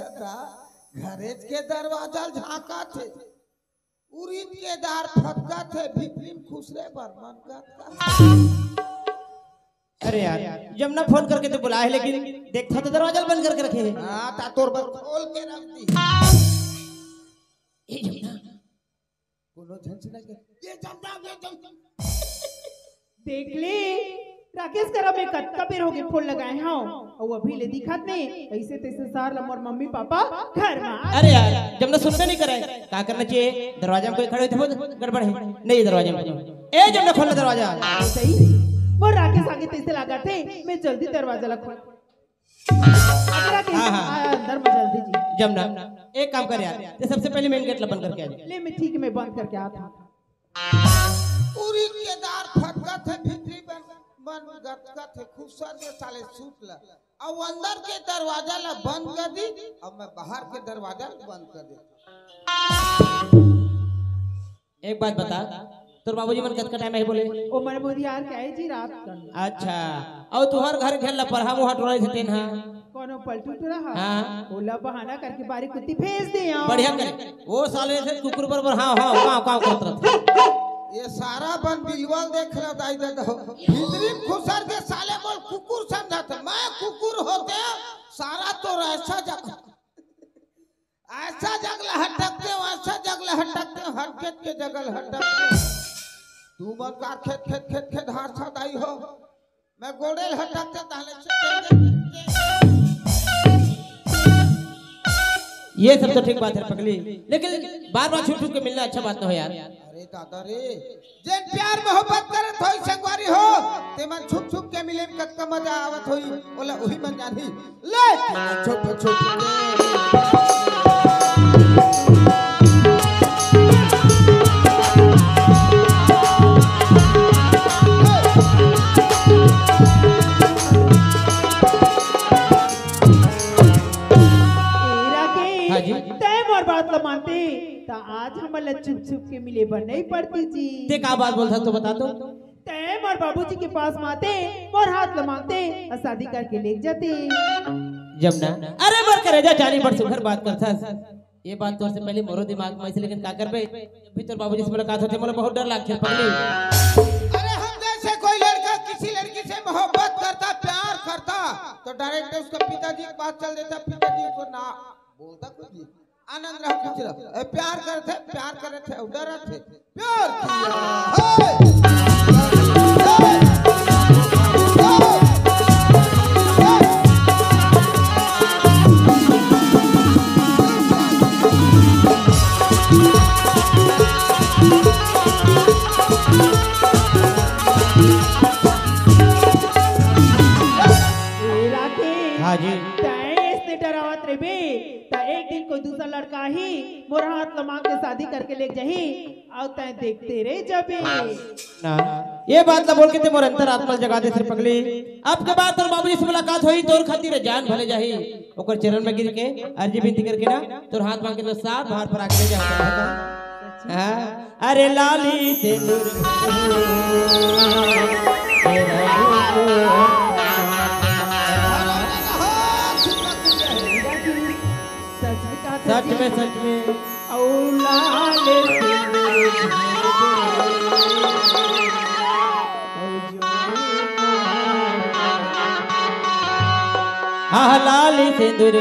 C: घरेज के दरवाजा झांका थे उरीद के दार फटका थे भिपरीन खुसरे पर मनका
F: अरे यार जमुना फोन करके तो बुलाए लेकिन देखता तो दरवाजा बंद करके रखे है
C: हां ता तोर पर खोल के रख दी
F: ए जमुना
C: कोनो झंझना के ये जमुना
E: देख ले राकेश करा में कटका बेर हो गए फोन लगाए हाँ और अभी ले दिखत नहीं ऐसे तैसे सार लमर मम्मी पापा घर में
F: अरे यार जमुना सुनबे नहीं करे क्या करना चाहिए दरवाजा में कोई खड़े थे बहुत गड़बड़ है नहीं दरवाजा में ए जमुना खोल दरवाजा
E: सही वो राकेश आगे तैसे लगा थे मैं जल्दी दरवाजा ला खोल अगर राकेश
F: हाँ।
E: आया अंदर में जल्दी जी
F: जमुना एक काम कर यार ये सबसे पहले मेन गेट बंद करके आ जा
E: ले मैं ठीक है मैं बंद करके आता हूँ
C: उरीद के दार फटका थे भिपरी बन गटका थे खुसर में साले सूट ला और अंदर के दरवाजा ला बंद कर दी अब मैं बाहर के दरवाजा बंद कर दी
F: एक बात बता तोर बाबूजी मन कत का टाइम है बोले
E: ओ मन मोदी यार क्या है जी रात का
F: अच्छा और तुहार घर घेर ला परहा मुहा टोराई थे तेन हां
E: कोनो पलटू तो रहा
F: हाँ।
E: ओला बहाना करके बारी कुत्ती भेज दे आओ।
F: बढ़िया करे वो साले से कुकुर बराबर हाँ हाँ काव काव करत रहते।
C: ये सारा बन बिलवल देख लो दाई दादा भीतरी खुसर के साले बोल कुकुर समझाते मैं कुकुर होते सारा तो ऐसा जगला हटकते वैसा जगला हटकते हटकेट के जगल हटकते तू मन का खेत खेत खेत खेत हार साथ आई हो मैं गोड़ेल हटकते ताले
F: ये सब तो ठीक बात है पगली, लेकिन बार बार छुप छुप के मिलना अच्छा बात न हो यार।
C: अरे दादा रे जेन प्यार मोहब्बत करे थोई संगवारी हो ते मन छुप छुप के मिले में कत्ता मजा आवत होई बोला वही मन जानी ले छुप छुप
F: हाँ जी।
E: टाइम और बात ला मानते ता आज हमला छुप छुप के मिले बर नहीं पड़ती जी।
F: ते का बात बोलता तो बता दो।
E: टाइम और बाबूजी के पास माते और हाथ लमाते और शादी करके ले जाते।
F: जमुना अरे बर करे जा जानी बड़ सुखर बात करता ये बात तो से पहले मोरो दिमाग में से लेकिन का करबे भीतर बाबूजी से मुलाकात होते मला बहुत डर लागते पगली।
C: अरे हम जैसे कोई लड़का किसी लड़की से मोहब्बत करता प्यार करता तो डायरेक्ट उसका पिताजी के पास चल देता पिताजी को ना बोलता कुछ आनंद रहो कुछ रहो प्यार करे थे डर थे प्यार
F: हाँ जी।
E: इसने डरावत रे बे ता एक दिन कोई दूसरा लड़का ही मोर हाथ लमांग के शादी करके ले जाही और तय देखते रह जबे।
F: ना ये बात ना बोल के ते मोर अंतर आत्मा जगा दे सिर पगली। अब के बाद तोर बाबूजी से मुलाकात होई तोर खातिर जान भले जाही ओकर चरण में गिर के अर्जी विनती करके ना तोर हाथ मांग के तो साथ बाहर पर आके ले जा। हां अरे लाली से सच में हाँ लाली सिंदूर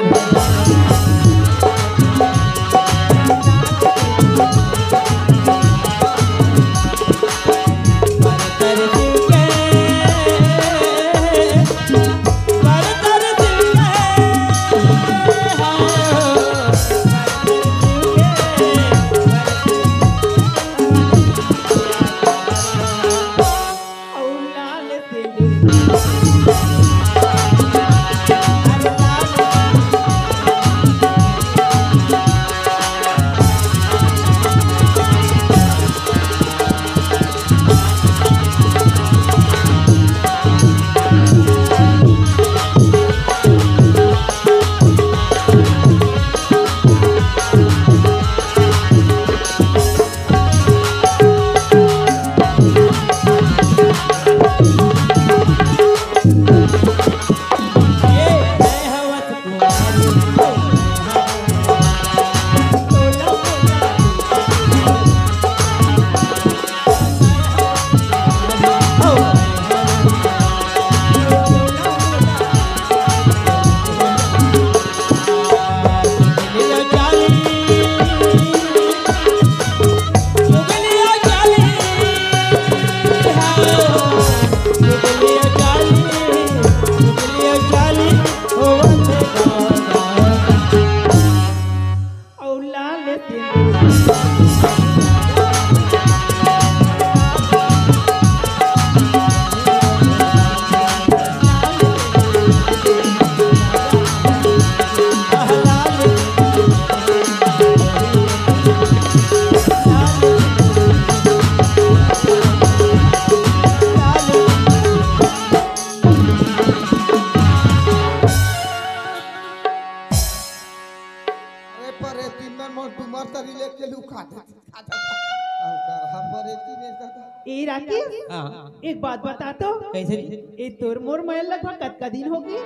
E: एक बात बता तो
F: कैसे
E: ये तोर मोर मैं लगभग कत का दिन होगी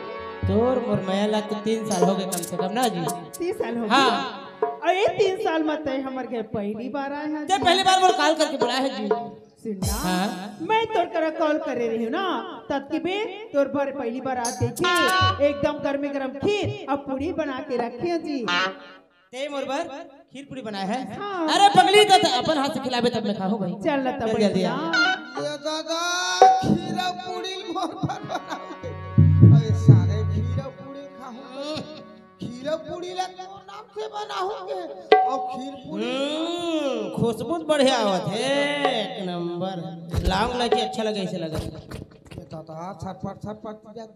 F: तोर मोर मैला तो 3 साल हो गए कम से कम ना जी।
E: 30 साल हो
F: हाँ।
E: गए अरे 3 साल में तय हमर घर पहली बार आए हैं
F: ते पहली बार मोर कॉल करके बुलाया है जी।
E: सुनना
F: हाँ।
E: मैं तोर करा कॉल करे रही हूँ ना तब के बे तोर बार पहली बार आते थे एकदम गर्मे गरम खीर और पूरी बना के रखे हैं जी।
F: ते मोर बर खीर पूरी बनाया है।
E: हाँ।
F: अरे पगली तो अपन हाथ से खिलावे तब मैं खाऊं भाई।
E: चल ना तब
F: जल्दी जल्दी आ।
C: ये दादा खीरा पूरी मोर पर बनाओगे। अरे सारे खीरा पूरी खाओ। खीरा पूरी ला तो नाम से बनाओगे और खीर पूरी
F: खुशबू बढ़िया आवत है एक नंबर। लौंग इलायची अच्छा लगे ऐसे लगा।
C: ये दादा छटपट जात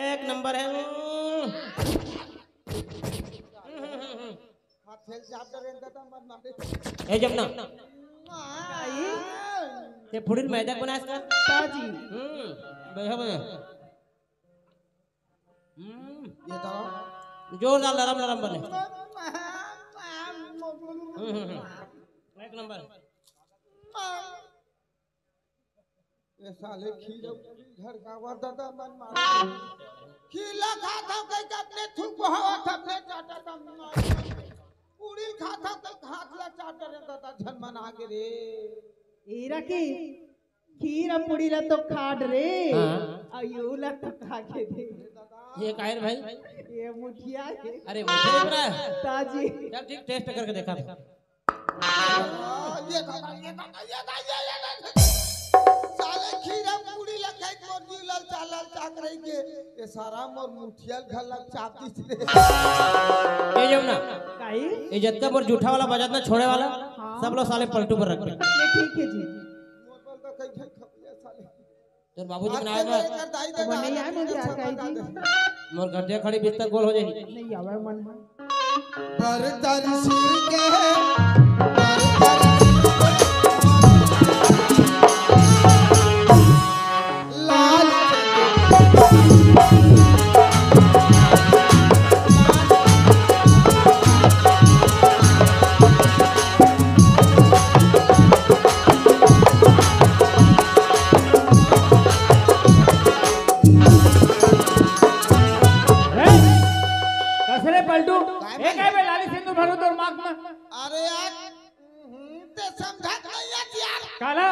F: एक नंबर है।
C: हाथ फेल जात डरेन दादा मत मारे।
F: ए जमुना ते फुड़ील मैदा कोण असता?
E: ताजी
F: बढ़िया बढ़िया।
C: ये दादा
F: जोरदार नरम नरम बने। एक नंबर।
C: ये साले खीरा पूरी घर का वर दादा मन मार खीला खाता कई अपने थूक बहावा अपने चाटा दम पूरी खाता कई हाथ ला चाटा रे दादा झन मन आगे रे
E: एरा की खीर और पूरी ला तो खाड रे
F: हाँ।
E: अयो ला तो खा के दे
F: ये कायर भाई?
E: ये मुठिया है
F: अरे मुझे नहीं पता है।
E: ताजी
F: चल ठीक टेस्ट करके देखा।
C: ये साले खीरा पूरी ला खाई मोर जी लाल चालल चाक रही के ये सारा मोर मुठिया घर ला चापती रे
F: ये जमुना
E: काई
F: ये जत्ता पर जूठा वाला बजात ना छोड़े वाला सब लोग साले पलटू पर रख रहे।
E: ये ठीक है जी
C: मोर तो कई कई खपले साले
F: तो बाबूजी के नाम में
E: वो नहीं आए मुझे आज काई जी
F: मोर घर दे खड़ी बिस्तर गोल हो जाएगी।
E: नहीं आवे मन है
C: बरदर्शी के लाल
D: कसरे पलटू एक है बे लाली सिंदूर भरो तोर मांग में।
C: अरे यार ते समझत नहीं है यार
D: काला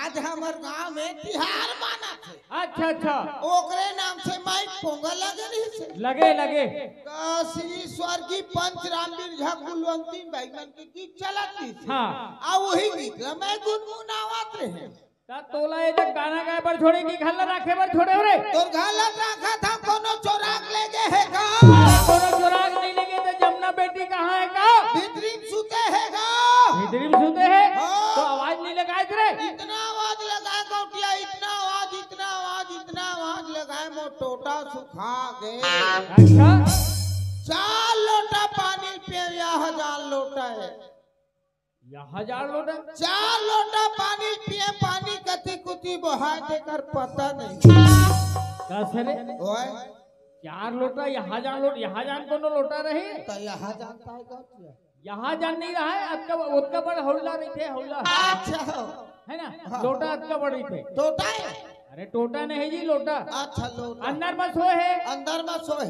C: आज हमर गांव में तिहार माना थे
D: अच्छा अच्छा
C: ओकरे नाम से माइक पोंगल लगे रही से
D: लगे लगे
C: श्री स्वर्गीय पंच रामवीर झा कुलवंती भाई मन की गीत चलती थी
D: हाँ
C: आ वही गीत ला मैं गुनगुनावत रहे
D: ता तोला ये जब गाना गाए पर छोड़े की घल्ला रखे पर छोड़े रे
C: तोर घालत रखा था कोनो चोराक ले गए है का
D: कोनो चुराग नहीं लगे तो जमुना बेटी कहाँ है का
C: भीतरी में सुते है का
D: भीतरी में सुते हैं
C: हाँ।
D: तो आवाज नहीं लगाए थे
C: इतना आवाज लगाए गौटिया इतना आवाज लगाए मो टोटा सुखा गए
D: अच्छा
C: 4 लोटा पानी पे 1000 लोटा है
D: या 1000 लोटा
C: 4 लोटा पानी पिए पानी कति कुति बहा देकर पता नहीं
D: कसरे
C: ओए
D: 4 लोटा यहाँ जान लोट यहाँ जान कोनो लोटा रहे
C: तो यहाँ जानता है गौटिया
D: यहाँ जान नहीं रहा है अतका उतका बड़ हौला नहीं थे हौला
C: अच्छा
D: है ना लोटा अतका बड़ी थे
C: टोटा है
D: अरे टोटा नहीं जी लोटा
C: अच्छा लोटा
D: अंदर में सोए है
C: अंदर में सोए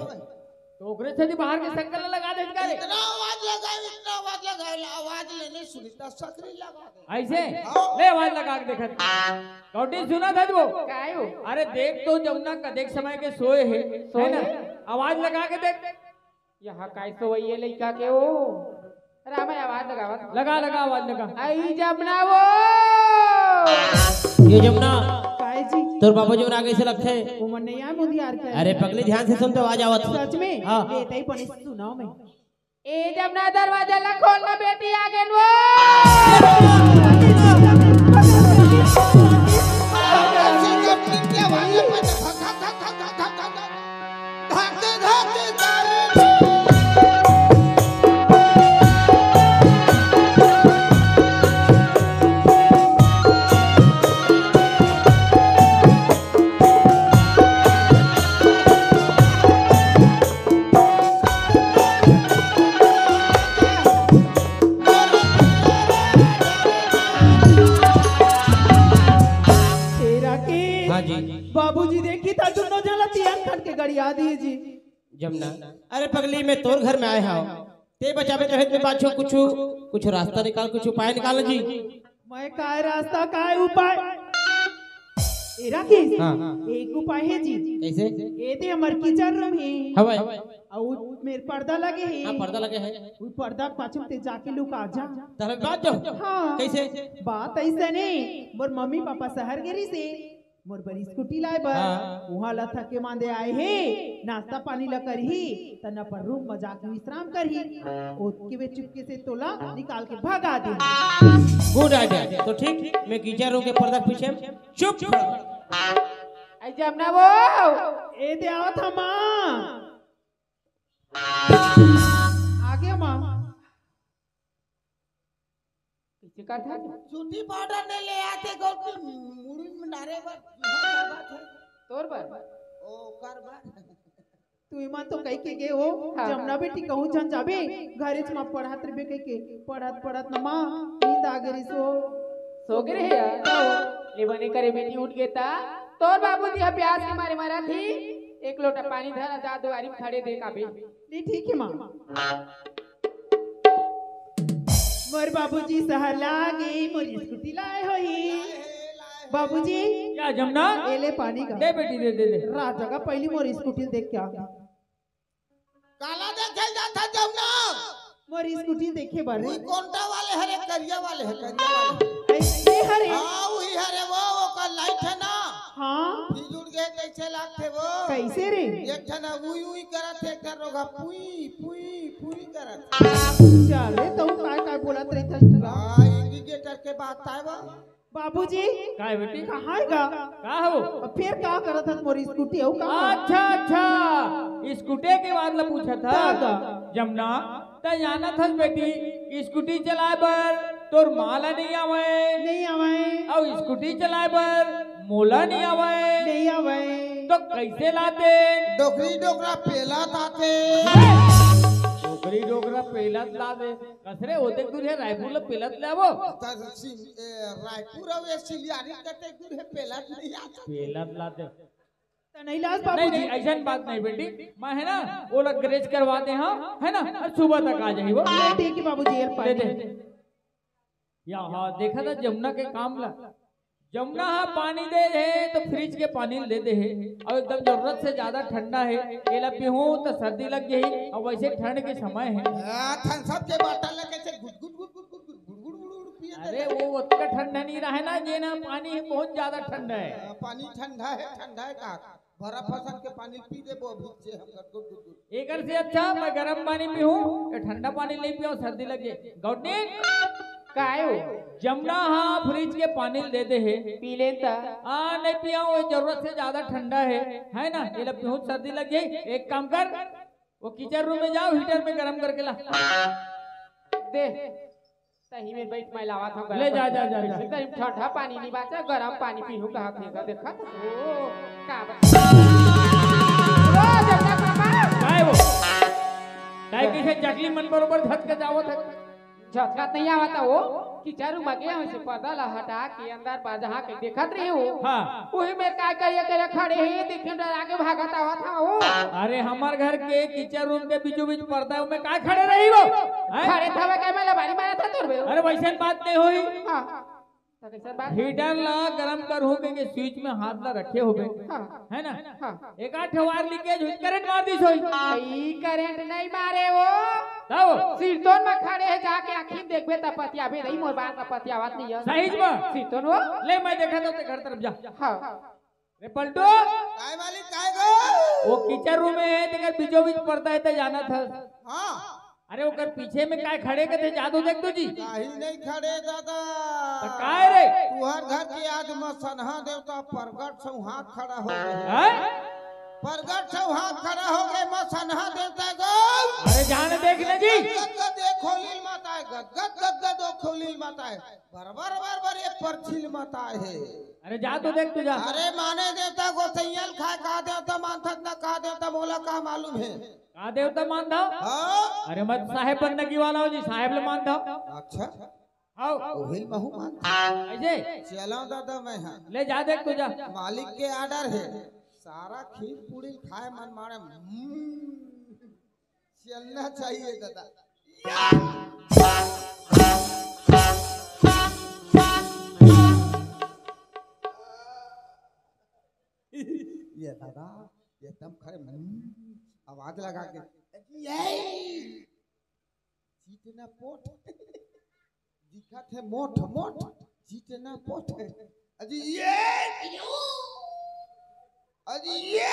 D: तो ओकरे से बाहर के संकल लगा दे इसका रे
C: इतना आवाज लगाए आवाज लेने सुनी तो सकरी लगा दे
D: ऐसे
C: हाँ।
D: ले आवाज लगा के देखत कौटी सुना था वो
E: काय हो
D: अरे देख तो जमुना का देख समय के सोए है ना आवाज लगा के देख
B: यहाँ काय सोइए लइका के ओ रामा आवाज लगावत
D: लगा लगा आवाज लगा
B: आई जमुना वो
F: ये जमुना
E: काय जी
F: तोर बाबूजी मन आगे से लगते
E: वो मन नहीं आए मुझे यार क्या
F: अरे पगली ध्यान से सुन तो आवाज आवत
E: सच में
F: हाँ।
E: ये तई पण सुनाओ मैं
B: ए जमुना दरवाजा ला खोलना बेटी आगे वो
C: Thank you.
E: गड़िया दी जी।
F: जमुना अरे पगली मैं तोर घर में आए हाँ ते बचावे तो हित में बाछो कुछ रास्ता निकाल कुछ उपाय निकाल जी।
E: मैं काय रास्ता काय उपाय एरा की
F: हाँ।
E: एक उपाय है जी।
F: कैसे?
E: ए ते हमर किचन रूम है
F: हवाई
E: और मेरे पर्दा लगे है।
F: हाँ पर्दा लगे है।
E: वो पर्दा पाछू ते जाके लुका जा।
F: तारा बात जाओ।
E: हाँ।
F: कैसे?
E: बात ऐसे नहीं मोर मम्मी पापा शहर गेरी से मोर बड़ी स्कूटी लाए बर
F: हाँ।
E: वहाँ ला थके मांदे आए हे नाश्ता पानी ला करही तना पर रूम में जाके विश्राम करही ओके वे चुपके से तोला निकाल के भगा दे।
F: Good idea. तो ठीक मैं कीचड़ रूम के पर्दा के पीछे चुप
B: आई जमुना वो
E: ए दे आवत हम आगे मां
B: पीछे का था
C: सूती पाउडर ने ले आते गो की मुड़ी में डारे बात है
B: तोर पर
C: ओ कर बात
E: तू इमा तो कह के गे हो जमुना बेटी कहूं जन जाबे घरे मा पढ़ात रे के पढ़त न मां नींद आ गई
B: सो गिरे है यार ले बने करे बेटी उठ गए ता तोर बाबूजी हा प्यास के मारे मरा थी एक लोटा पानी धरा जा दुआरी में खड़े दे काबे
E: नहीं ठीक है मां। मोर बाबूजी शहर लागे मोर स्कूटी लाए होई बाबूजी
D: क्या जमुना?
E: एले पानी का
D: दे बेटी दे दे दे।
E: रात जगह पहली मोर स्कूटी देख क्या
C: काला देखे जाता जमुना
E: मोर स्कूटी देखे बारे
C: वही कोंटा वाले हरे करिया वाले है करिया वाले
E: ऐसे हरे
C: हां वही हरे वो का लाइट है ना
E: हाँ
C: जुड़ गए कैसे लागते वो
E: कैसे रे
C: एक ठना उई उई करत है कर रोगा पुई पुई पुई करत
E: चल रे तो काय बोलत रे था
C: हां इंडिकेटर के बात आए वो
E: बाबूजी
D: का है बेटी?
E: कहाँ है गा
D: का हो?
E: अब फिर क्या करत हन मोर स्कूटी हो का
D: अच्छा अच्छा स्कूटी के बाद ला पूछा था
E: का?
D: जमुना त जाना था बेटी स्कूटी चलाए बर तोर माला नहीं आवे
E: नहीं आवे
D: और स्कूटी चलाए बर मोला नहीं आवे
E: नहीं आवे
D: तो कैसे लाते?
C: डोकरी डोकरा पेला ताते
D: डोकरी डोकरा पेलत ला दे कसरे होते दूर है रायपुर ला पेलत लावो
C: रायपुर और सिलियारी कते दूर है पेला नहीं आता
D: पेलत ला दे।
E: तो नहीं लाज
D: नहीं
E: बाबूजी
D: नहीं ऐसा बात नहीं बेटी मैं है ना वो लोग ग्रेज करवाते हैं है ना और सुबह तक आ जाए वो
E: ठीक है बाबूजी यार
D: दे
E: पानी
D: दे। या हाँ देखा था जमुना के काम ला जमुना हाँ पानी दे दे तो फ्रिज के पानी दे दे है और एकदम जरूरत से ज्यादा ठंडा है केला पीहूं तो सर्दी लग गई और वैसे ठंड के समय है।
C: थनसप के बाटल लगे से गुट गुट गुट गुट गुट गुट गुट गुट गुट पिया
D: अरे वो उतना ठंडा नहीं रहा है ना ये ना पानी बहुत ज्यादा ठंडा है।
C: पानी ठंडा है का भरा फसल के पानी पी दे वो भी से हम गुट गुट गुट
D: एक से अच्छा मैं गर्म पानी पीहूं या ठंडा पानी नहीं पियो सर्दी लगे गौटनी
B: काय हो
D: जमुना हाँ फ्रिज के पानी दे दे है
B: पी लेता
D: नहीं पिया वो जरूरत से ज्यादा ठंडा है ना ये लब बहुत सर्दी लग गई एक काम कर वो किचन रूम में जाओ हीटर में गरम करके ला
B: दे सही में बैठ मैं लावा था
D: ले जा जा जा जा
B: एकदम ठंडा पानी नहीं बाचा गरम पानी पीहू कहाँ फेंका देखा ओ का
D: काय वो काय किसे चकली मन बरोबर धत के जावत है
B: झटका नहीं आवता वो किचन में गया वैसे पर्दा ला हटा के अंदर पर जहाँ के देखत रही हो
D: हाँ
B: वही में काय करे खड़े है देखे डरा के भागत आवा था वो
D: अरे हमार घर के किचन रूम के बीचों बीच पर्दा में काय खड़े रही वो
B: खड़े था क्या मैं लबारी मारा था तोर बे
D: अरे वैसे बात नहीं हुई
B: हां तो कैसा बात
D: हीटर ला गरम कर हो के स्विच में हाथ ला रखे हो
B: हां
D: है ना
B: हां
D: एक आठ वार लीकेज हुई करंट मार दी सोई
B: ई करंट नहीं मारे वो
D: तब
B: सिरतोन में खड़े है जाके आखिर देखबे त पतिया भी नहीं मोर बात का पतिया बात नहीं है
D: सही में
B: सिरतोन वो
D: ले मैं देखा तो घर तरफ जा
B: हां
D: रे पलटो
C: काय वाली काय गो
D: वो किचन रूम में है तेकर बीचों बीच पर्दा है तो जाना था
C: हां
D: अरे ओकर पीछे में काय खड़े के थे जादू देख दो जी
C: काही नहीं खड़े दादा
D: तो काय रे
C: तुहर घर के आदमी सनहा देवता प्रगट से हाथ खड़ा हो गए
D: हैं?
C: प्रगट से हाथ खड़ा हो गए मैं सनहा देवता गो
D: अरे जाने देख ले जी
C: गद खोलिल माता है गद खोलिल माता है बरबर बरबर ये परछिल माता है
D: अरे जा तो देख तू जा
C: अरे माने देवता गोसैयल खाए का देवता मानथत ना का देवता मोला का मालूम है
D: का देवता मान दो
C: हाँ
D: अरे मत साहेब बनने की वाला हो जी साहेब ले मान दो
C: अच्छा
D: आओ
C: ओहिल महू मान
D: ऐसे
C: चलाओ दादा मैं हाँ
D: ले जा देख तू जा
C: मालिक के आर्डर है सारा खीर पूरी खाए मन मारे चलना चाहिए दादा। ये दादा ये दम खड़े आवाज लगा के जीतना पोट दिखा थे मोट मोट जीतना पोट अजी ये अजी ये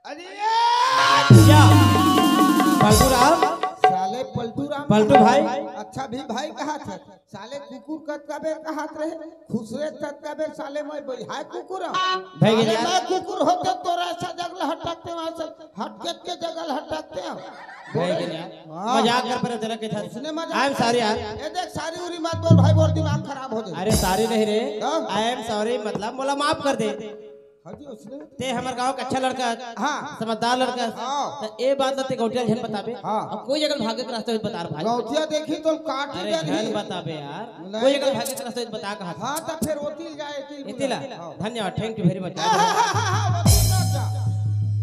C: अजी ये
F: क्या पलटूराम
C: साले पलटूराम
F: पलटू भाई
C: अच्छा भी भाई कहा था साले कुकुर कत का बेर कहा रहे खुसरे तत का बेर साले मैं बोली हाय कुकुर
F: भाई
C: अरे
F: यार।
C: मैं कुकुर होते तोरा ऐसा जगल हटकते वहां से हटके के जगल हटकते हैं
F: मजाक कर पर चला के था
C: उसने मजाक
F: आई एम सॉरी यार।
C: ये देख सारी उरी मत बोल भाई बोल दिमाग खराब हो जाए
F: अरे सॉरी नहीं रे
C: हाँ?
F: आई एम सॉरी मतलब बोला माफ कर दे
C: हाजी उसने
F: ते हमर गांव का अच्छा लड़का
C: हाँ
F: समझदार लड़का
C: हाँ।
F: तो ए बात ते गौटिया झन बताबे
C: हाँ।
F: अब कोई अगर भागे के रास्ते में बता रहा भाई
C: गौतिया देखी तो काट ही
F: अरे
C: दे
F: झन
C: रही
F: बताबे यार
C: नहीं।
F: कोई अगर भागे के रास्ते में बता कहा था
C: हाँ तो फिर ओतिल जाए
F: इतिला
C: हाँ।
F: धन्यवाद थैंक यू वेरी मच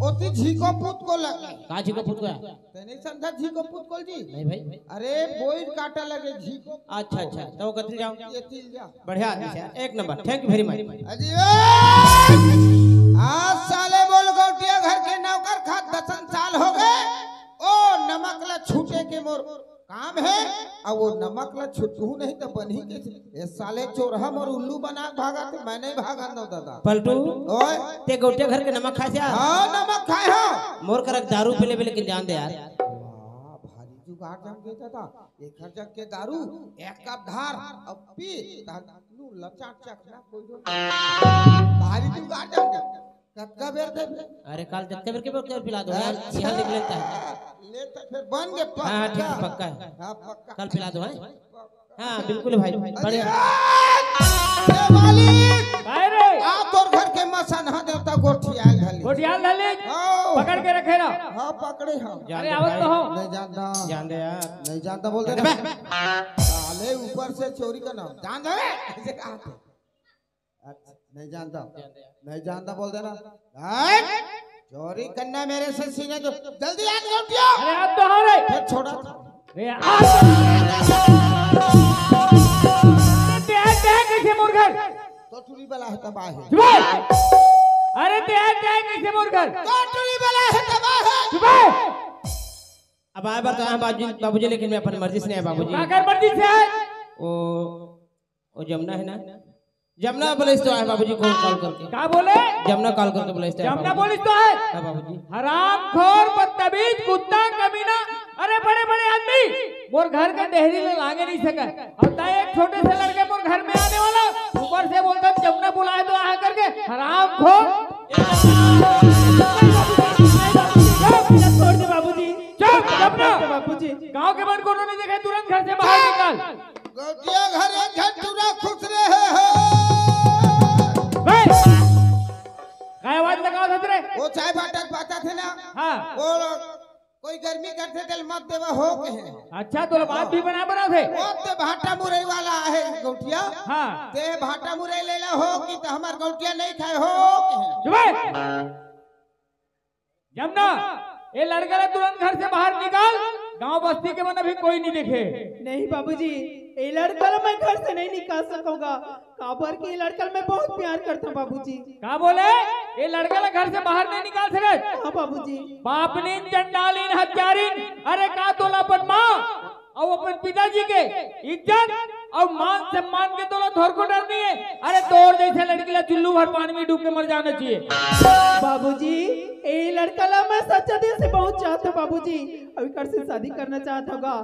C: ओती झीको पुत को लगे
F: काजी को पूछ गया
C: ते नहीं समझा झीको पुत को जी
F: नहीं भाई
C: अरे बोई काटा लगे झीको
F: अच्छा अच्छा तो कतरी जाओ
C: ये तिल जा
F: बढ़िया आदमी से यार एक number thank you very much
C: अजी आज साले बोल गौटिया घर के नौकर खा 10 साल हो गए ओ नमक ला छूटे के मोर काम है और वो नमक ला छुटू नहीं तो बनी के ये साले चोरहा मोर उल्लू बना भागा थे मैं नहीं भागा दो दादा
F: पलटू
C: ओए
F: ते गौटिया घर के नमक खाए से यार
C: हाँ नमक खाए हो
F: मोर करक दारू पीले पीले के जान दे यार
C: वाह भारी जुगाड़ जम देता था एक हर जग के दारू एक कप धार अब पी तानू लचाट चखना कोई भारी जुगाड़ जम गया कत्का बेर दे
F: अरे कल जत्ते बेर के पिला दो यार यहाँ निकल लेता है
C: ले तो फिर बन गए
F: हाँ हाँ ठीक है पक्का है
C: हाँ पक्का
F: कल पिला दो है हाँ बिल्कुल भाई बढ़िया
C: ए मालिक
B: काय रे
C: आ तोर घर के मसन हा देवता गोठी आयल हली
B: गोटियाल डाले
C: आओ
B: पकड़ के रखे ना
C: हाँ पकड़े हाँ
F: जान
B: अरे
F: दे
B: आवत
F: भाई।
B: तो हो
C: नहीं जानता
F: जान दे यार
C: नहीं जानता बोल दे
F: जान
C: ना
F: दे बे।
C: साले ऊपर से चोरी का नाम जान दे ऐसे कहा थे अच्छा नहीं जानता नहीं जानता बोल देना चोरी करना मेरे से सीने तो जल्दी आ गोटिया
B: अरे हाथ तो हो रे
C: फिर छोड़ा
B: रे हाथ ते कैसे मुर्गर
C: तो चोरी वाला है तबाह है
B: चुप अरे ते कैसे मुर्गर
C: तो चोरी वाला है तबाह है
B: चुप
F: अब आए बार तो आए बाबूजी लेकिन मैं अपनी मर्जी से नहीं आया बाबूजी
B: काकर मर्जी से है
F: वो जमुना है ना जमुना बोले तो आए बाबूजी को कॉल करके
B: का बोले
F: जमुना कॉल करके बोले तो
B: जमुना बोलिस तो है
F: हाँ बाबूजी
B: हरामखोर बदतमीज कुत्ता कमीना अरे बड़े बड़े आदमी मोर घर के देहरी में लागे नहीं सका और ता एक छोटे से लड़के मोर घर में आने वाला ऊपर से बोलता जमुना बुलाए तो आ करके हरामखोर
E: छोड़ दे बाबूजी
B: चुप जमुना
E: बाबूजी
B: गांव के मन को उन्होंने देखा तुरंत घर से बाहर निकाल
C: गोटिया घर एक घंटूरा खुश रहे हो
B: काय आवाज लगाओ धतरे
C: वो चाय बाटक पाता थे ना
B: हाँ
C: वो लोग कोई गर्मी करते थे मत देवा हो के है
B: अच्छा तो बात भी बना थे
C: वो ते भाटा मुरई वाला है गौटिया
B: हाँ
C: ते भाटा मुरई लेला हो कि तो हमार गौटिया नहीं खाए हो के है
B: चुप जमुना ये लड़का तुरंत घर से बाहर निकाल गांव बस्ती के मन अभी कोई नहीं देखे
E: नहीं बाबूजी ये लड़का मैं घर से नहीं निकाल सकूंगा काबर की ये लड़का मैं बहुत प्यार करता हूँ बाबूजी
B: का बोले ये लड़का घर से बाहर नहीं निकाल सके
E: हाँ बाबूजी
B: बापनीन चंडालीन हत्यारीन अरे का तोला अपन माँ और अपन पिताजी के इज्जत और मान सम्मान के तोला थोर को डर नहीं है अरे तोड़ जैसे लड़की ला चुल्लू भर पानी में डूब के मर जाना चाहिए
E: बाबूजी ये लड़का ला मैं सच्चा दिल से बहुत चाहता हूँ बाबूजी अभी कर से शादी करना चाहता होगा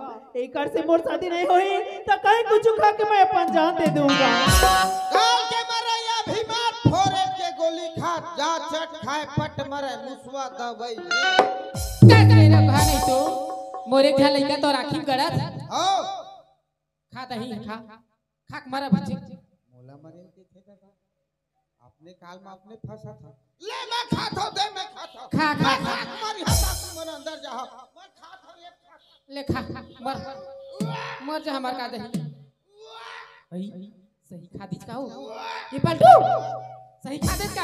E: एक कर से मोर शादी नहीं हुई तो कहीं कुछ खा के मैं अपन जान दे दूंगा
C: गांव के मरैया भी मार फोरे के गोली खा जा चट खाए पट मरे मुसवा दवाई
A: का करे रे कहा नहीं तो मोरे घर लइका तो राखी गड़त
C: हो
A: खा दही खा खाक मारा बच्चे
C: मोला मरे के थे दादा अपने काल में अपने फंसा था ले मैं खाता हूं दे मैं खाता हूं
A: खा खा खा
C: तुम्हारी हटा तुम अंदर जाओ मैं खाता हूं
A: ले खा मर मर जा हमार का दही सही खा दीज का हो ये पलटू सही खा देत का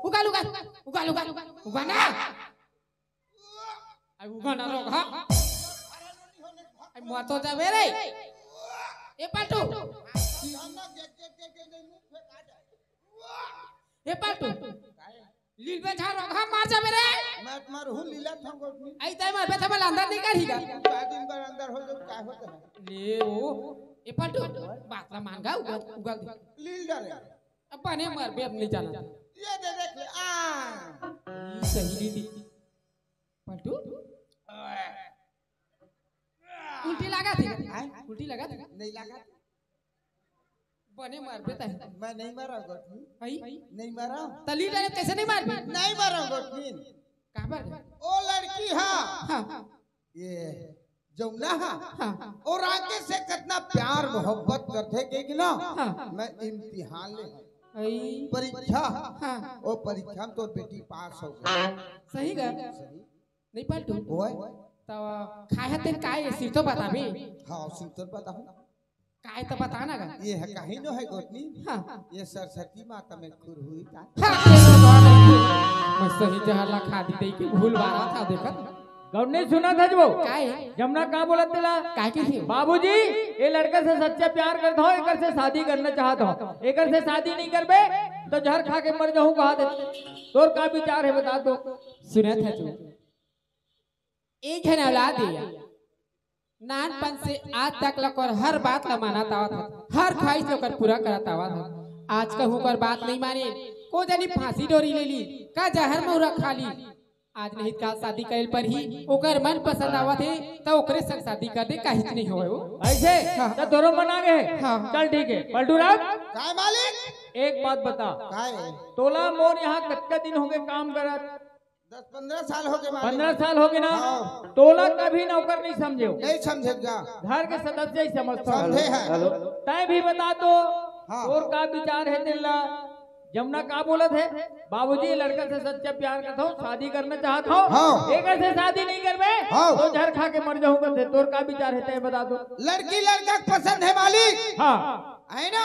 A: उगाल उगाल उगाल उगाल उगाना आई उगाना रोगा आई मुआ तो जावे रे ए पाटू ए पाटू लील पे झाड़ रोगा मार जावे रे
C: मैं तुम्हारे हूँ लीला था गोटनी
A: आई ताई मार पे थमल अंदर नहीं काढ़ीगा
C: 4 दिन बाद अंदर हो जाए क्या होता है
A: ले ओ ए पाटू बात ला मांगा उगाल उगाल
C: लील डरे
A: अब बने मर बे अब नहीं जाना
C: ये दे देख ले
A: सही दी पलटू उल्टी लगा थी उल्टी लगा था
C: नहीं लगा
A: बने मार बेटा
C: मैं नहीं मारा गोटनी
A: भाई
C: नहीं मारा
A: तली लगे कैसे नहीं मार
C: नहीं मारा गोटनी
A: कहां पर
C: ओ लड़की हाँ
A: हां
C: ये जमुना हाँ
A: हां
C: और राकेश से कितना प्यार मोहब्बत करते कि ना
A: हाँ।
C: मैं इम्तिहान ले
A: आई
C: परीक्षा
A: हां
C: ओ परीक्षा में तो बेटी पास हो गई
A: सही गा नहीं पलटू
C: ओए
A: तो खाए हते काय सिर तो बता भी
C: हाँ सुनते बताऊं
A: काय तो बता ना गा
C: ये है कहीं न है गोतनी
A: हां
C: ये सरस्वती माता में खुर हुई था
A: मैं सही जहला खा दी दे के भूल वाला था देखत
B: गौने सुना था जो
A: काय
B: जमुना का बोला तेला
A: काय की थी
B: बाबूजी ये लड़का से सच्चा प्यार करता हो एकर से शादी करना चाहता हो एकर से शादी नहीं करबे तो जहर खा के मर जाऊं कहा दे तोर का विचार है बता दो
A: सुना था तू एक जन औलाद दिया नानपन से आज तक लकर हर बात ला मानता था हर ख्वाहिश लोकर पूरा करता हुआ था आज का होकर बात नहीं माने को जानी फांसी डोरी ले ली का जहर में रखा ली आज नहीं का शादी कैल पर ही ओकर मन पसंद आवा थे तो ओकरे संग शादी कर दे काहे नहीं होए वो
B: ऐसे तो तोरो मना गए
A: हाँ।
B: चल ठीक है पलटू राम
C: काय मालिक
B: एक बात बता
C: काय
B: तोला मोर यहाँ कितना दिन हो गए काम करत
C: 10-15 साल हो गए
B: 15 साल हो गए ना
C: हाँ।
B: तोला कभी नौकर नहीं समझे हो।
C: नहीं समझेगा
B: घर के सदस्य ही समझता
C: समझे हैं
B: तय भी बता दो
C: हाँ।
B: और का विचार है दिल्ला जमुना का बोलत है बाबूजी लड़का से सच्चा प्यार करता हूँ शादी करना चाहता हूँ
C: हाँ।
B: एक से शादी नहीं करबे
C: हाँ।
B: तो जहर खा के मर जाऊंगा तोर का विचार है तय बता दो
C: लड़की लड़का पसंद है मालिक
B: हाँ
C: है ना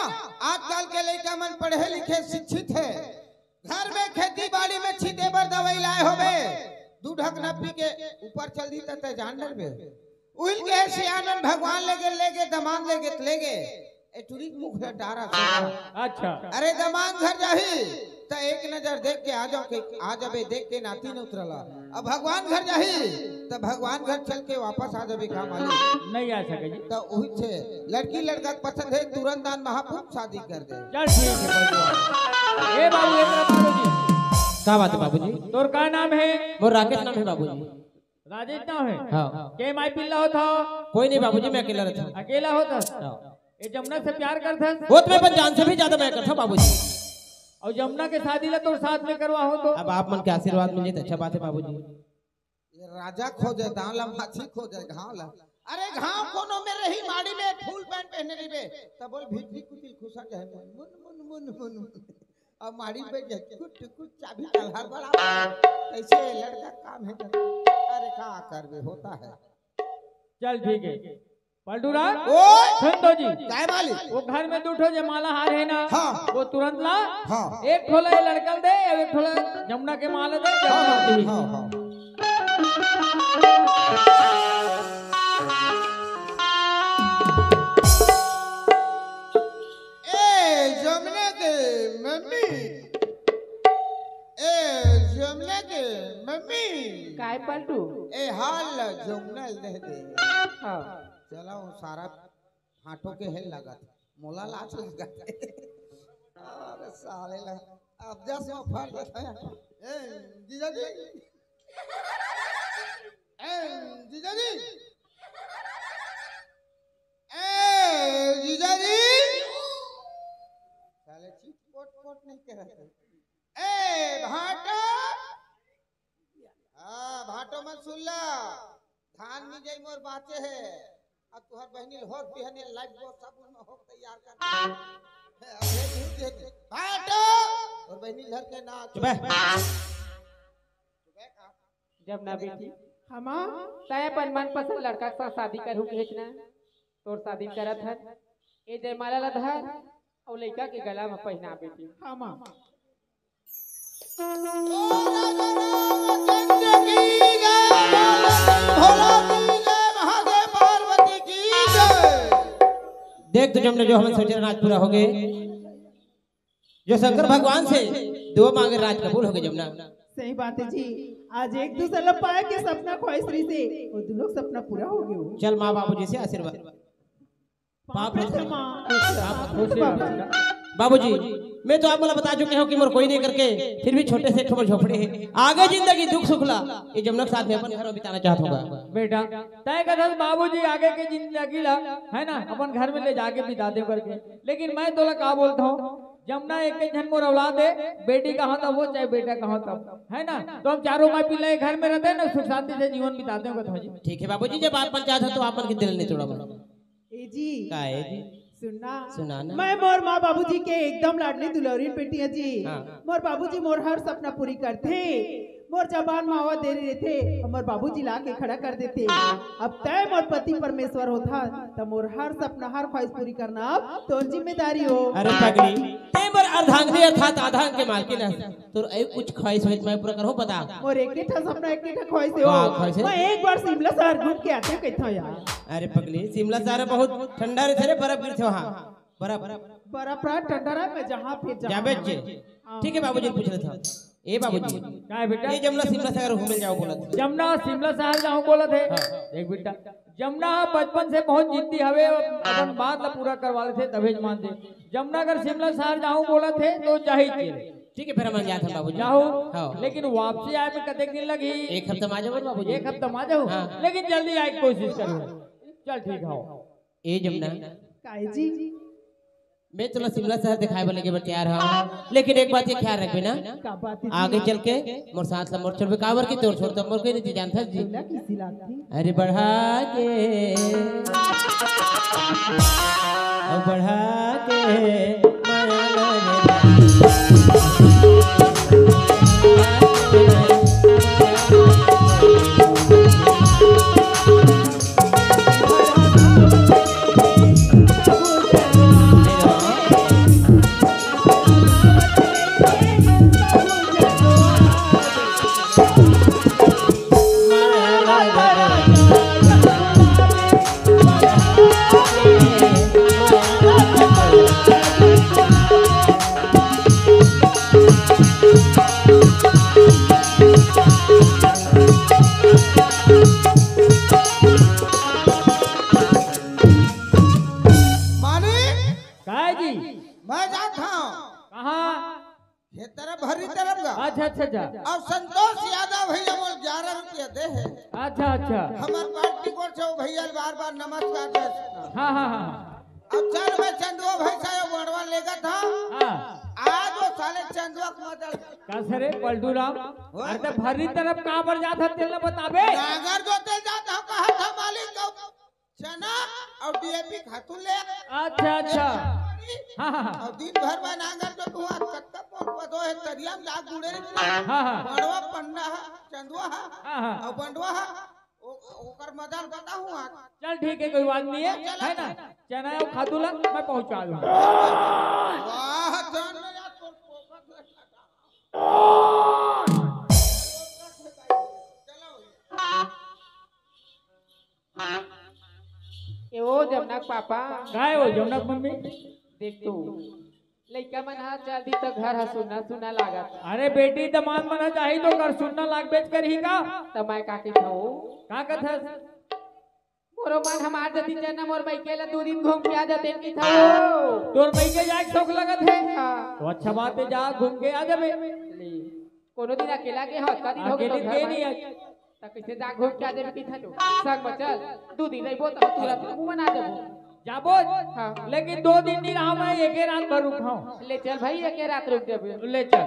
C: आजकल के लड़का मन पढ़े लिखे शिक्षित है घर में खेती बाड़ी में छीते पर दवाई लाए होबे दूध ढकना पी के ऊपर चल दी तते जान डरबे उहिल के सियानन भगवान लेके दमाद लेके ए टुरी मुख है डारा
B: अच्छा
C: अरे दमाद घर जाही तो एक नजर देख के आ जाओ के आ जाबे देख के नाती न उतरला अब भगवान घर जाही तो भगवान घर चल के वापस आ जाबे का मालिक
B: नहीं आ सके जी
C: तो वही छे लड़की लड़का पसंद है तुरंत दान महापुर शादी कर दे
B: चल ठीक है बलटू। ए बाबू एक बाबूजी
F: क्या बात है बाबूजी
B: तोर का नाम है
F: मोर राकेश नाम है बाबूजी
B: राजेश नाम है
F: हाँ
B: के माई पिल्ला होता
F: कोई नहीं बाबूजी मैं अकेला रहता हूँ
B: अकेला होता ये जमुना से प्यार करता
F: वो तो मैं जान से भी ज्यादा मैं करता हूँ बाबूजी
B: और जमुना के शादी ला तो साथ में करवा हो तो
F: अब आप मन के आशीर्वाद मिले तो अच्छा बात है बाबूजी
C: ये राजा खोजे दावला माछी खोजे घाव ला अरे घाव कोनो में रही माड़ी में फूल पैंट पहने रही तब बोल भीतरी कुतिल खुशा जाए मुन मुन मुन मुन अब माड़ी पे कुछ कुछ चाबी कलहर बड़ा ऐसे लड़का काम है अरे का करबे होता है
B: चल ठीक है पलटूरा
C: ओए
B: सुन दो जी
C: काय मालिक
B: वो घर में दूठो जो माला हार है ना
C: हाँ।
B: वो तुरंत ला
C: हाँ।
B: एक ठोला ये लड़का दे और एक ठोला जमुना के माला दे जमुना दी।
C: हाँ हाँ ए जमुना के मम्मी
A: काय पलटू
C: ए हाल जमुना दे दे
A: हाँ
C: चला वो सारा हाथों के हेल लगा मोला लाच लगा अरे साले ला अब जस में फट जाता है ए जीजा जी ए जीजा जी साले चिट पोट पोट नहीं कर रहे ए भाटो हाँ भाटो मत सुन ला धान में जाई मोर बाचे है अब तुहर बहनी होर पिहने लाइफ को साबुन में हो तैयार कर अबे नहीं देख भाटो और बहनी घर के ना
F: चुप है
A: जब ना बेटी हम तय अपन मनपसंद लड़का के साथ शादी करू के हेचना तोर शादी करत है ए जयमाला ला धर
B: और लड़का के गला में पहना बेटी।
E: हाँ माँ।
F: देख तो जमना जो हमें सोचे राज पूरा हो गए, जो शंकर भगवान से दो मांगे राज कबूल हो गए जमना।
E: सही बात है जी, आज एक दूसरा पाए के सपना ख्वाहिश रही से और दोनों सपना पूरा हो गया।
F: चल माँ बाबू जी से आशीर्वाद। बाबूजी मैं तो आपको बता चुके हूँ कि मोर कोई नहीं करके फिर भी छोटे से ठोकर झोपड़े हैं, आगे जिंदगी दुख सुखला ये जमना साथ में अपन घर में बिताना चाहता हूँ।
D: बेटा तय कथा बाबूजी आगे के जिंदगी ला है ना अपन घर में ले जाके बिता दे करके, लेकिन मैं तो का बोलता हूँ जमुना एक जन मोर औलाद है, बेटी कहाँ तब हो चाहे बेटा कहाँ तब है ना, तो हम चारों माँ पिल्ले घर में रहते हैं ना, सुख शांति से जीवन बिताते हैं।
F: ठीक है बाबूजी, जब आप पंचायत हो तो आप मन के दिल नहीं तोड़ा।
E: ए जी
F: का है जी?
E: सुना
F: ना।
E: मैं मोर माँ बाबूजी के एकदम लाडली दुलौरी बेटी है जी।
F: हाँ।
E: मोर बाबूजी मोर हर सपना पूरी करते, मोर जबान मावा दे रहे थे और मोर बाबूजी ला के खड़ा कर देते। अब तय मोर पति परमेश्वर होता तो मोर हर सपना हर ख्वाहिश पूरी करना अब तो जिम्मेदारी हो।
F: अरे पगड़ी ते मोर अर्धांगिनी अर्थात आधांग के मालकिन है, तो ए कुछ ख्वाहिश हो मैं पूरा करो बता।
E: मोर एक सपना एक ख्वाहिश हो, मैं एक बार शिमला शहर घूम के आते कहता यार।
F: अरे पगली शिमला शहर बहुत ठंडा रहे थे, बर्फ गिरते वहाँ
E: बर्फ ठंडा रहा मैं जहाँ फिर
F: जाबे। ठीक है बाबूजी पूछ रहे था। ए बाबूजी
D: क्या है बेटा?
F: ये जमुना शिमला शहर घूमे जाओ बोला था।
D: जमुना शिमला शहर जाऊं बोला थे। देख बेटा जमुना बचपन से बहुत जिद्दी हवे, अपन बात ला पूरा करवा लेते तभी मान दे। जमुना अगर शिमला शहर जाऊं बोला थे तो जाही चले।
F: ठीक है फिर हम जाते हैं बाबूजी।
D: जाओ
F: हाँ।
D: लेकिन वापसी आए में कतेक दिन लगी?
F: एक हफ्ता में आ जाओ बाबूजी।
D: एक हफ्ता में आ जाओ, लेकिन जल्दी आए की कोशिश करो। चल ठीक है।
F: ए जमुना
E: काहे जी
F: मैं चलो शिमला शहर दिखाए वाले के तैयार हूँ, लेकिन एक बात ये ख्याल रखबे ना,
E: का बात है
F: आगे चल के मोर साथ ला मोर छोड़ कावर की तोड़ छोड़ तो मोर कोई नहीं जानता जी।
E: किसी लागती
F: अरे बढ़ा के
D: अच्छा
C: और संतोष यादव भैया मोल 11 रुपया दे है।
D: अच्छा अच्छा
C: हमार पार्टी कोर से भैया बार नमस्कार दे।
D: हाँ हाँ हाँ
C: अब चल मैं चंदुआ भाई से बड़वा लेगा था।
D: हाँ
C: आज वो साले चंदुआ मदल
D: का सरे पलटू राम अरे तो भरी तरफ कहाँ पर जाता तेल न बताबे।
C: नागर जो तेल जाता कहा था मालिक को चना और डीएपी खातू ले।
D: अच्छा अच्छा हाँ हाँ
C: और दिन भर में नागर जो तू कत्ता पर दो है तरिया में लाग गुड़े।
D: हाँ हाँ
C: बड़वा पन्ना चंदुआ
D: हाँ हाँ
C: और बंडवा ओकर मदल बता हूँ।
D: चल ठीक है कोई बात नहीं है ना, चना और खातू ला मैं पहुंचा दूंगा।
C: वाह जान यार तोर पोखर में
B: ए ओ जमनक पापा
D: काय हो जमनक मम्मी
B: देख तू लइका मन हाथ चल दी तो घर हा सुना सुना लागत।
D: अरे बेटी दमाद मना चाहिए तो कर सुनना लाग बेच कर ही का
B: तो मैं का कहता हूँ
D: का कथा
B: मोरो मन हमार जति जना मोर भाई केला 2 दिन घूम के आ जाते की था।
D: तोर भाई के जाए शौक लगत है
B: हाँ।
D: तो अच्छा बात है, जा घूम के आ जाबे।
B: कोनो दिन अकेला के हो कदी हो
D: अकेले के नहीं है
B: त कैसे जा घूम के आ जाबे की था लो संग में चल 2 दिन रहिबो तो तुरंत घूम ना देबो
D: जाबो।
B: हाँ।
D: लेकिन 2 दिन नहीं रहा मैं, एक रात भर रुकाऊं।
B: ले चल भाई एक रात रुक जाबे।
D: ले चल